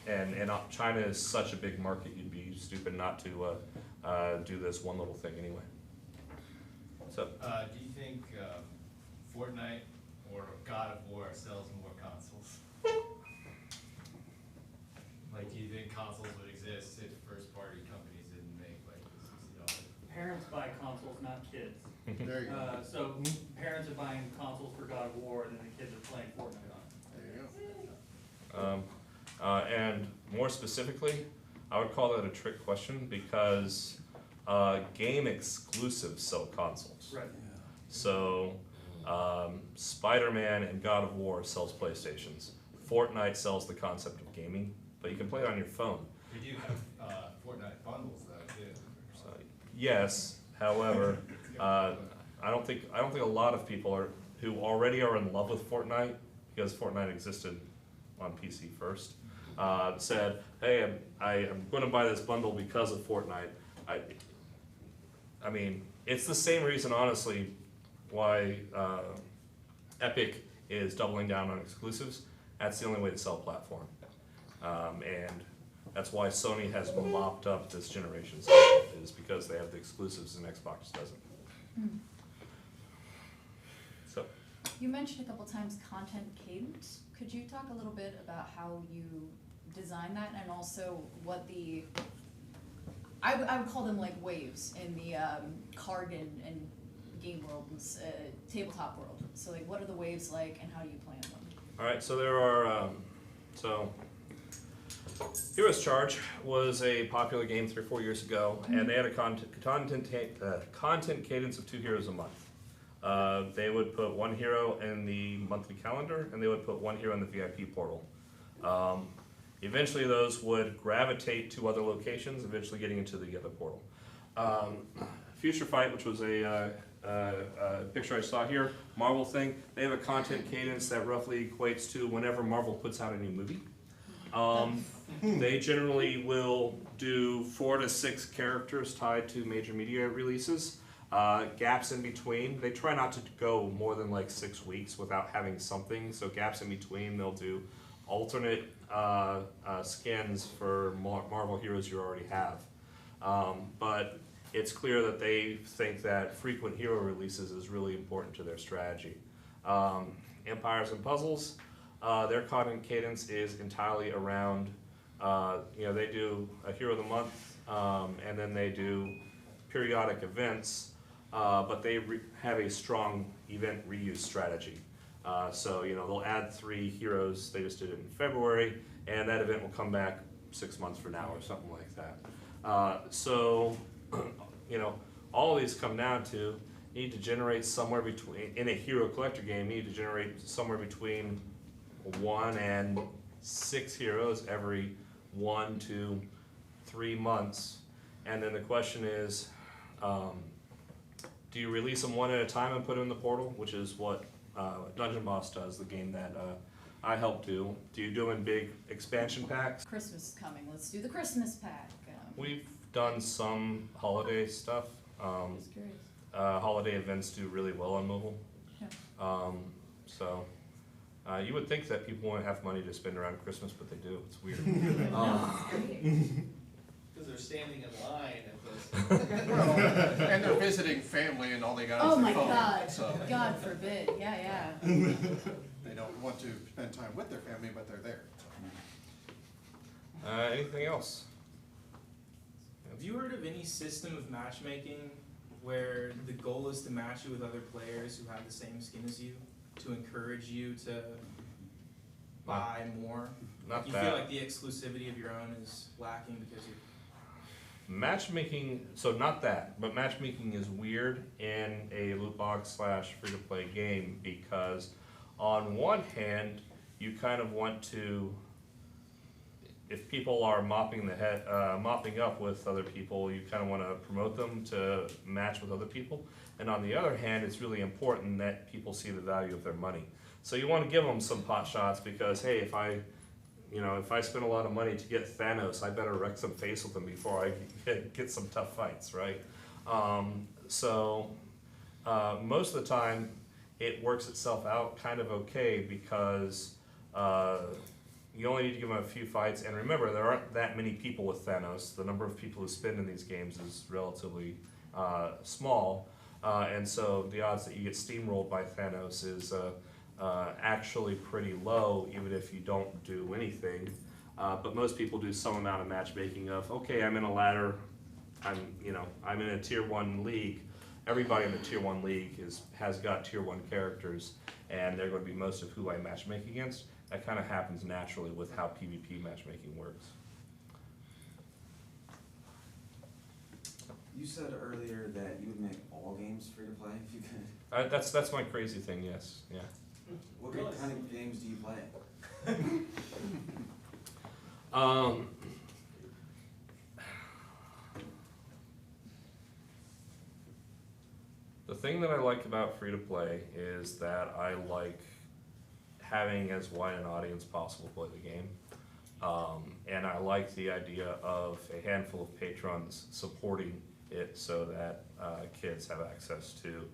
and China is such a big market. You'd be stupid not to do this one little thing anyway. So, do you think Fortnite or God of War sells more consoles? Like, do you think consoles would exist if first-party companies didn't make like $60? Parents buy consoles, not kids. There you go. So parents are buying consoles for God of War, and then the kids are playing Fortnite on it. There you go. And more specifically, I would call that a trick question because game exclusives sell consoles. Right. So Spider-Man and God of War sells PlayStations. Fortnite sells the concept of gaming, but you can play it on your phone. We do have Fortnite bundles though too. So, yes, however, I don't think a lot of people who already are in love with Fortnite because Fortnite existed on PC first. Said, hey, I'm going to buy this bundle because of Fortnite. I mean, it's the same reason, honestly, why Epic is doubling down on exclusives. That's the only way to sell a platform. And that's why Sony has mopped up this generation cycle, is because they have the exclusives and Xbox doesn't. So. You mentioned a couple times content cadence. Could you talk a little bit about how you design that and also what I would call them like waves in the card and game world, tabletop world. So like what are the waves like and how do you plan them? All right, so there are, Heroes Charge was a popular game 3 or 4 years ago, and they had a content cadence of 2 heroes a month. They would put 1 hero in the monthly calendar, and they would put 1 hero in the VIP portal. Eventually those would gravitate to other locations, eventually getting into the other portal. Future Fight, which was a picture I saw here, Marvel thing, they have a content cadence that roughly equates to whenever Marvel puts out a new movie. They generally will do 4 to 6 characters tied to major media releases. Gaps in between, they try not to go more than like 6 weeks without having something, so gaps in between they'll do alternate skins for Marvel heroes you already have. But it's clear that they think that frequent hero releases is really important to their strategy. Empires and Puzzles, their content cadence is entirely around, they do a hero of the month, and then they do periodic events, but they have a strong event reuse strategy. So they'll add 3 heroes, they just did it in February, and that event will come back 6 months from now or something like that. All of these come down to you need to generate somewhere between, in a hero collector game, you need to generate somewhere between 1 and 6 heroes every 1 to 3 months. And then the question is, do you release them 1 at a time and put them in the portal, which is what Dungeon Boss does, the game that I help do. Do you do in big expansion packs? Christmas is coming, let's do the Christmas pack. We've done some holiday stuff. Just curious. Holiday events do really well on mobile. Yeah. You would think that people wouldn't have money to spend around Christmas, but they do. It's weird. Because they're standing in line at this. Well, and they're visiting family and all they got Oh is my their phone. God, So God forbid, yeah. they don't want to spend time with their family, but they're there. Anything else? Have you heard of any system of matchmaking where the goal is to match you with other players who have the same skin as you, to encourage you to buy more? Not you that. feel like the exclusivity of your own is lacking because you. Matchmaking, so not that, but matchmaking is weird in a loot box / free-to-play game because on one hand, you kind of want to, if people are mopping up with other people, you kind of want to promote them to match with other people. And on the other hand, it's really important that people see the value of their money. So you want to give them some pot shots because, hey, if I spend a lot of money to get Thanos, I better wreck some face with him before I get some tough fights, right? Most of the time, it works itself out kind of okay because you only need to give them a few fights. And remember, there aren't that many people with Thanos. The number of people who spend in these games is relatively small. And so the odds that you get steamrolled by Thanos is actually pretty low, even if you don't do anything. But most people do some amount of matchmaking of, okay, I'm in a ladder, I'm in a tier 1 league. Everybody in the tier 1 league has got tier 1 characters, and they're going to be most of who I matchmake against. That kind of happens naturally with how PvP matchmaking works. You said earlier that you would make all games free to play if you could. That's my crazy thing, yes, yeah. What kind of games do you play? The thing that I like about free to play is that I like having as wide an audience possible play the game. And I like the idea of a handful of patrons supporting it so that kids have access to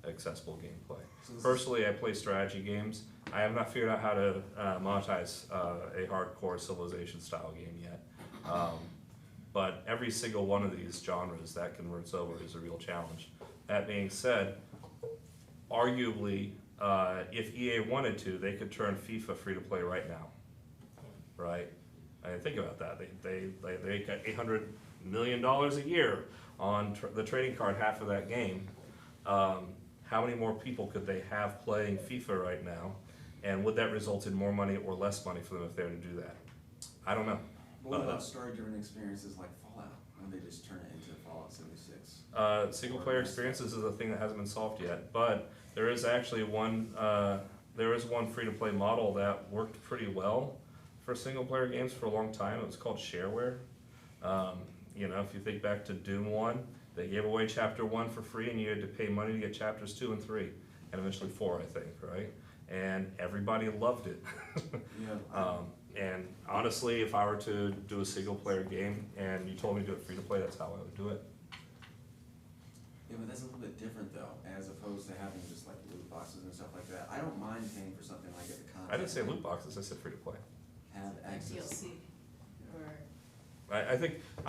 accessible gameplay. Personally, I play strategy games. I have not figured out how to monetize a hardcore Civilization style game yet. But every single one of these genres that converts over is a real challenge. That being said, arguably, if EA wanted to, they could turn FIFA free to play right now, right? I mean, think about that. They got $800 million a year on the trading card half of that game. How many more people could they have playing FIFA right now? And would that result in more money or less money for them if they were to do that? I don't know. What about story-driven experiences like Fallout, when they just turn it into Fallout 76? Single player experiences is a thing that hasn't been solved yet, but there is actually one free-to-play model that worked pretty well for single player games for a long time. It was called shareware. You know, if you think back to Doom 1, they gave away chapter 1 for free and you had to pay money to get chapters 2 and 3, and eventually 4, I think, right? And everybody loved it. And honestly, if I were to do a single player game and you told me to do it free to play, that's how I would do it. Yeah, but that's a little bit different though, as opposed to having just like loot boxes and stuff like that. I don't mind paying for something like at the content. I didn't say loot boxes, I said free to play. Have access. DLC, or. I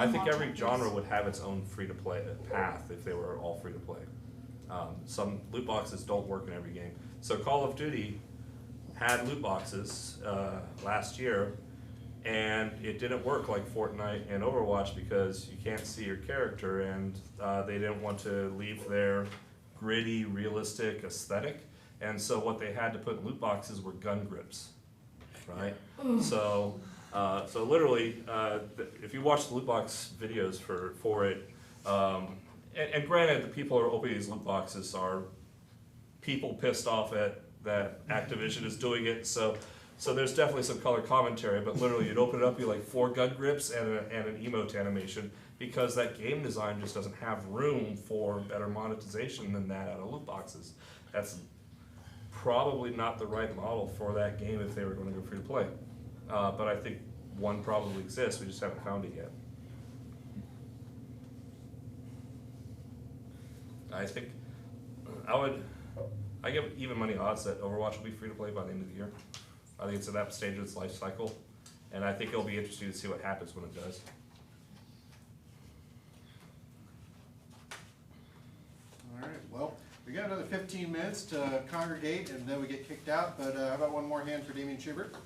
think every genre would have its own free to play path if they were all free to play. Some loot boxes don't work in every game. So Call of Duty had loot boxes last year, and it didn't work like Fortnite and Overwatch because you can't see your character, and they didn't want to leave their gritty, realistic aesthetic, and so what they had to put in loot boxes were gun grips, right? So literally, if you watch the loot box videos for it, and granted, the people who are opening these loot boxes are people pissed off at that Activision is doing it, so there's definitely some color commentary, but literally you'd open it up, you like 4 gun grips and an emote animation, because that game design just doesn't have room for better monetization than that out of loot boxes. That's probably not the right model for that game if they were going to go free to play. But I think one probably exists, we just haven't found it yet. I think I give even money odds that Overwatch will be free to play by the end of the year. I think it's at that stage of its life cycle, and I think it'll be interesting to see what happens when it does. All right, well, we got another 15 minutes to congregate and then we get kicked out, but how about one more hand for Damion Schubert?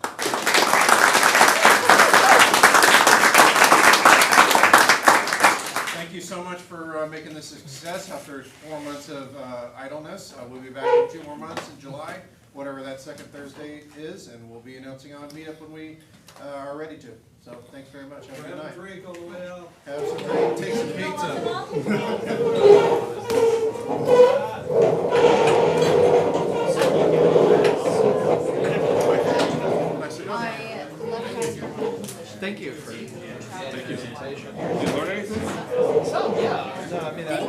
Thank you so much for making this a success after 4 months of idleness. We'll be back in 2 more months in July, whatever that second Thursday is, and we'll be announcing on Meetup when we are ready to. So thanks very much. Have a good night. Have a drink on the way out. Have some drink, take some pizza. Thank you. Thank you. Did you learn anything? So, yeah. No, I mean, I've been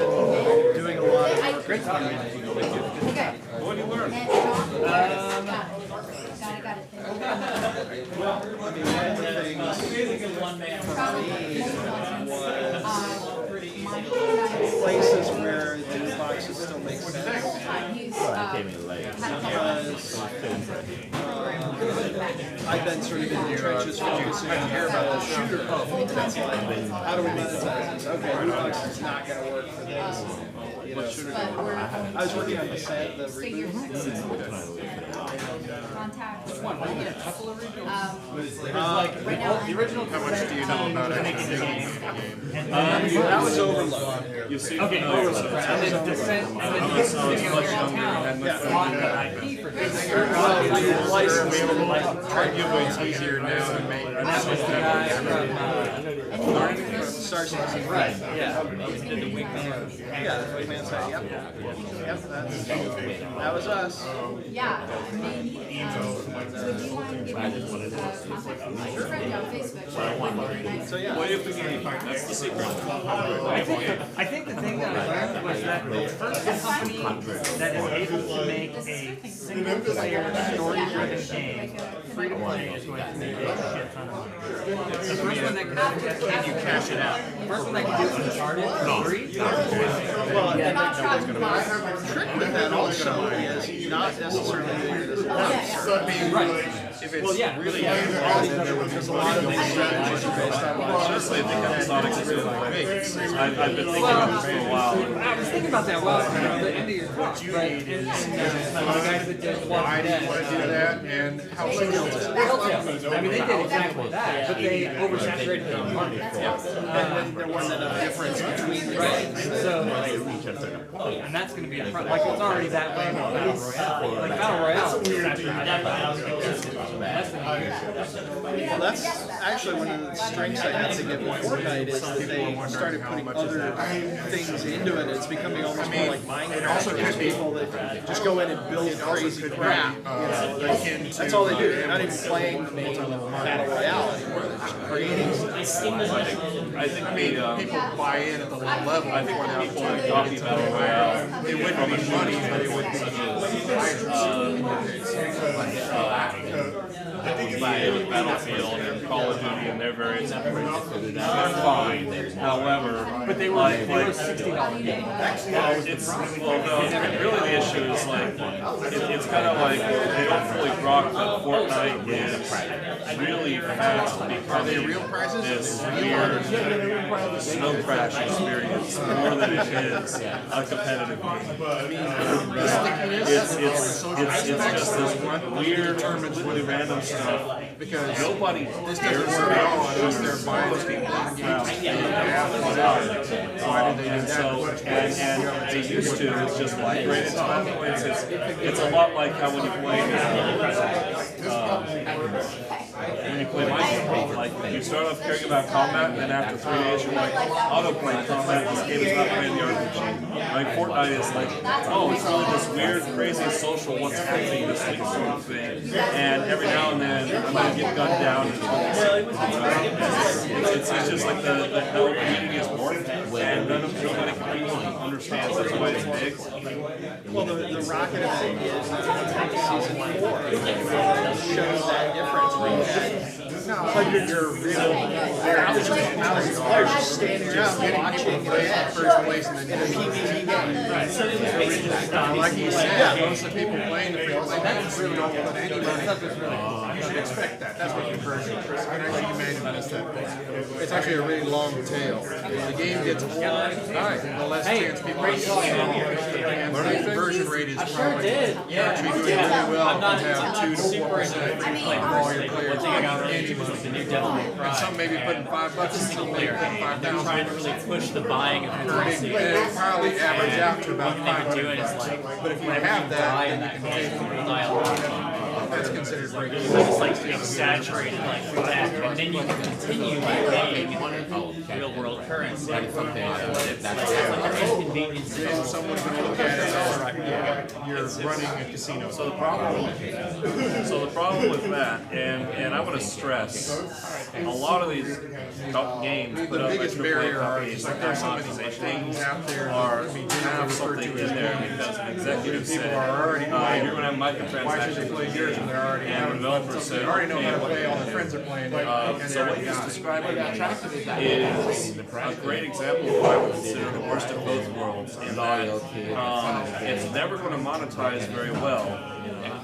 doing a lot of work. Great time. What did you learn? Well, I mean, one of the things one man was places where the loot boxes still make sense. I've been sort of in the trenches focusing on here about the shooter pump. That's like, how do we monetize this? Okay, loot box is not going to work for this. You know, I was working on the set, the reboot. Which one? A couple of reboots? The original. How much do you know about it? That was Overload. You see, okay, Overload. And then Descent, and then you see your town. Arguably, it's easier now to make. And that was the guy from Star Citizen. Right, yeah. Did the Wingman. Yeah, the Wingman side, yep. Yep, that was us. Yeah, maybe. Would you want to give me contact from my friend on Facebook? So yeah. What if the game? That's the secret. I think the thing that I learned was that the first company that is able to make a single player story-driven game free to play is going to make a shit ton of money. The first one that can you cash it out. The first one that can do it Uncharted 3. Well, the trick with that also is not necessarily that you're this right. If it's really because a lot of these strategies are based on Honestly, I think that's not exactly what it makes. I've been thinking about this for a while. I was thinking about that while the end of your talk. What you need is the guys that did why do you want to do that and how soon you'll do it. I mean, they did exactly that, but they oversaturated the market. And there wasn't enough difference between the games. So, and that's going to be a problem. Like, it's already that way with Battle Royale. Like, Battle Royale is saturated. Well, that's actually one of the strengths I had to get with Fortnite is that they started putting other things into it. It's becoming almost more like Minecraft. It also There's could be people that just go in and build crazy crap. That's all they do. They're not even playing the main battle royale anymore. They're just creating stuff. I think people buy in at the low level. I think when people are talking about it wouldn't be money, but it would be Battlefield and Call of Duty and their various iterations. They're fine. However, but they were $60 games. Really the issue is like it's kind of like they don't fully grok that Fortnite is really fast becoming this weird snow crash experience more than it is a competitive game. It's just this weird, really random stuff because nobody cares about shooters. Why do they do that? And they used to. It's just like great points. It's a lot like how when you play Minecraft, like you start off caring about combat, and then after 3 days you're like, autoplay combat. This game is not playing the RPG. Like Fortnite is like, oh, it's really this weird, crazy social what's happening this week sort of thing. And every now and then I'm gonna get gunned down. It's just like the whole community is morphed, and nobody understands that's why it's big. Well, the Rocket event is season 4 shows that difference where you had your real players just standing around watching first place in the PvP game. Like he said, most of the people playing the free-to-play games really don't put any money. You should expect that. That's what conversion is. I know you may have missed that thing. It's actually a really long tail. The game gets more the less chance people are getting. The conversion rate is probably actually doing really well to have 2 to 4% of all your players any money. And some may be putting $5 and some may be putting $5,000. Trying to really push the buying of currency. It probably average out to about $500. But if you have that, then you can take that's considered break even. It's like exaggerated like that, and then you can continue paying real world currency. That's like an inconvenience. Someone's going to look at it as you're running a casino. So the problem with that, and I want to stress, a lot of these games put up by AAA companies like there's so many things out there have something in there because an executive said, you're going to have microtransactions. And developers said, already know how to play, all their friends are playing. So what he's describing is a great example of what I would consider the worst of both worlds. In that it's never going to monetize very well.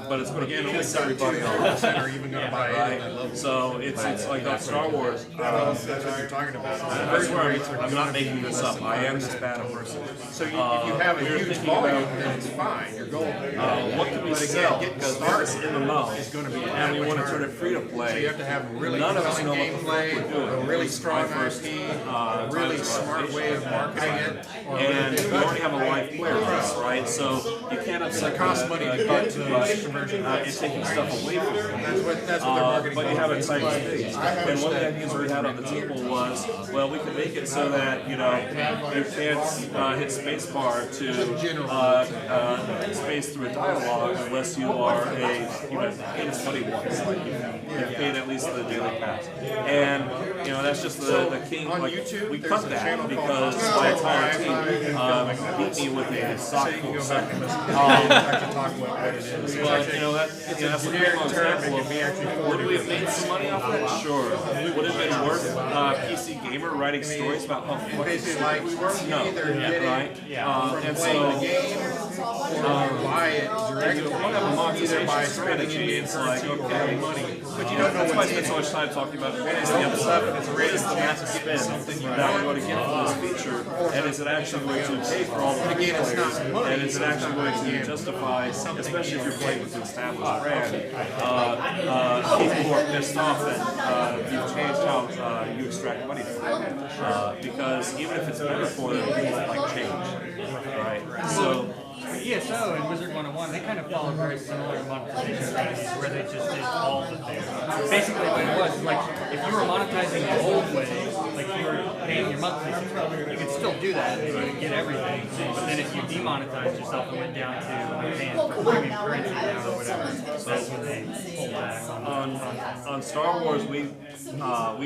But it's going to piss everybody off. Are even going to buy it? Right? So it's like on Star Wars. That's what you're talking about. That's where I'm not making this up. I am this bad a person. So if you have a huge volume, then it's fine. You're golden. What can we sell? Because it's in the mouth, and we want to turn it free to play. So you have to have really none of us know compelling gameplay, a really strong first IP, a really smart way of marketing it, and we already have a live player base, right? So you can't upset it costs money to get to it's taking stuff away from them. That's what they're marketing. But you have exciting space. And one of the ideas we had on the table was, well, we can make it so that you can't hit spacebar to space through a dialogue unless you are paid money once, like you've paid at least the daily pass. And that's just the king. Like we cut that because my entire team beat me with a sock full second. That's a great example of would we have made some money off of that? Sure. Would it have been worth PC Gamer writing stories about how fucking basically like no, right? And so buy it directly. Monetization strategy. It's like okay, money, but you don't know why I spend so much time talking about what is the upside, what is the massive spend that we're going to get for this feature, and is it actually going to pay for all the players, and is it actually going to justify, especially if you're playing with an established brand, people who are pissed off that you've changed how you extract money from them, because even if it's better for them, people like change, right? So ESO and Wizard 101, they kind of followed very similar monetization strategies where they just did all the things. Basically what it was, like, if you were monetizing the old way, like you were paying your monthly subscription, you could still do that and you would get everything. But then if you demonetized yourself and went down to paying for premium currency now or whatever, that's when they pulled back On Star Wars, we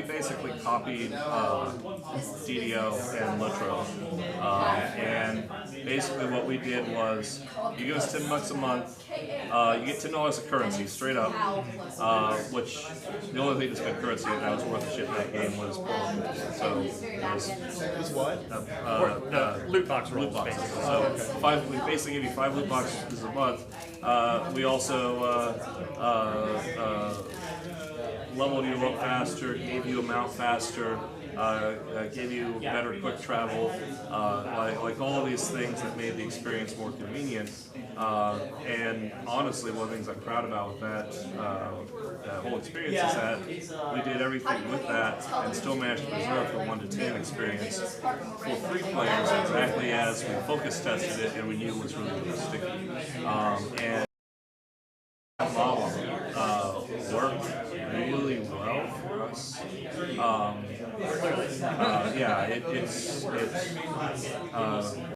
basically copied DDO and Lutro, and basically what we did was you give us $10 a month, you get $10 of currency straight up, which the only thing that's got currency that was worth a shit in that game was bullshit. So It was what? loot box rolls, loot boxes. basically. So we basically give you 5 loot boxes a month. We also leveled you up faster, gave you a mount faster, gave you better quick travel, like all of these things that made the experience more convenient. And honestly, one of the things I'm proud about with that whole experience is that we did everything with that and still managed to preserve the 1 to 10 experience for 3 players exactly as we focus tested it and we knew it was really, really sticky. And that model worked really well for us. Yeah, it's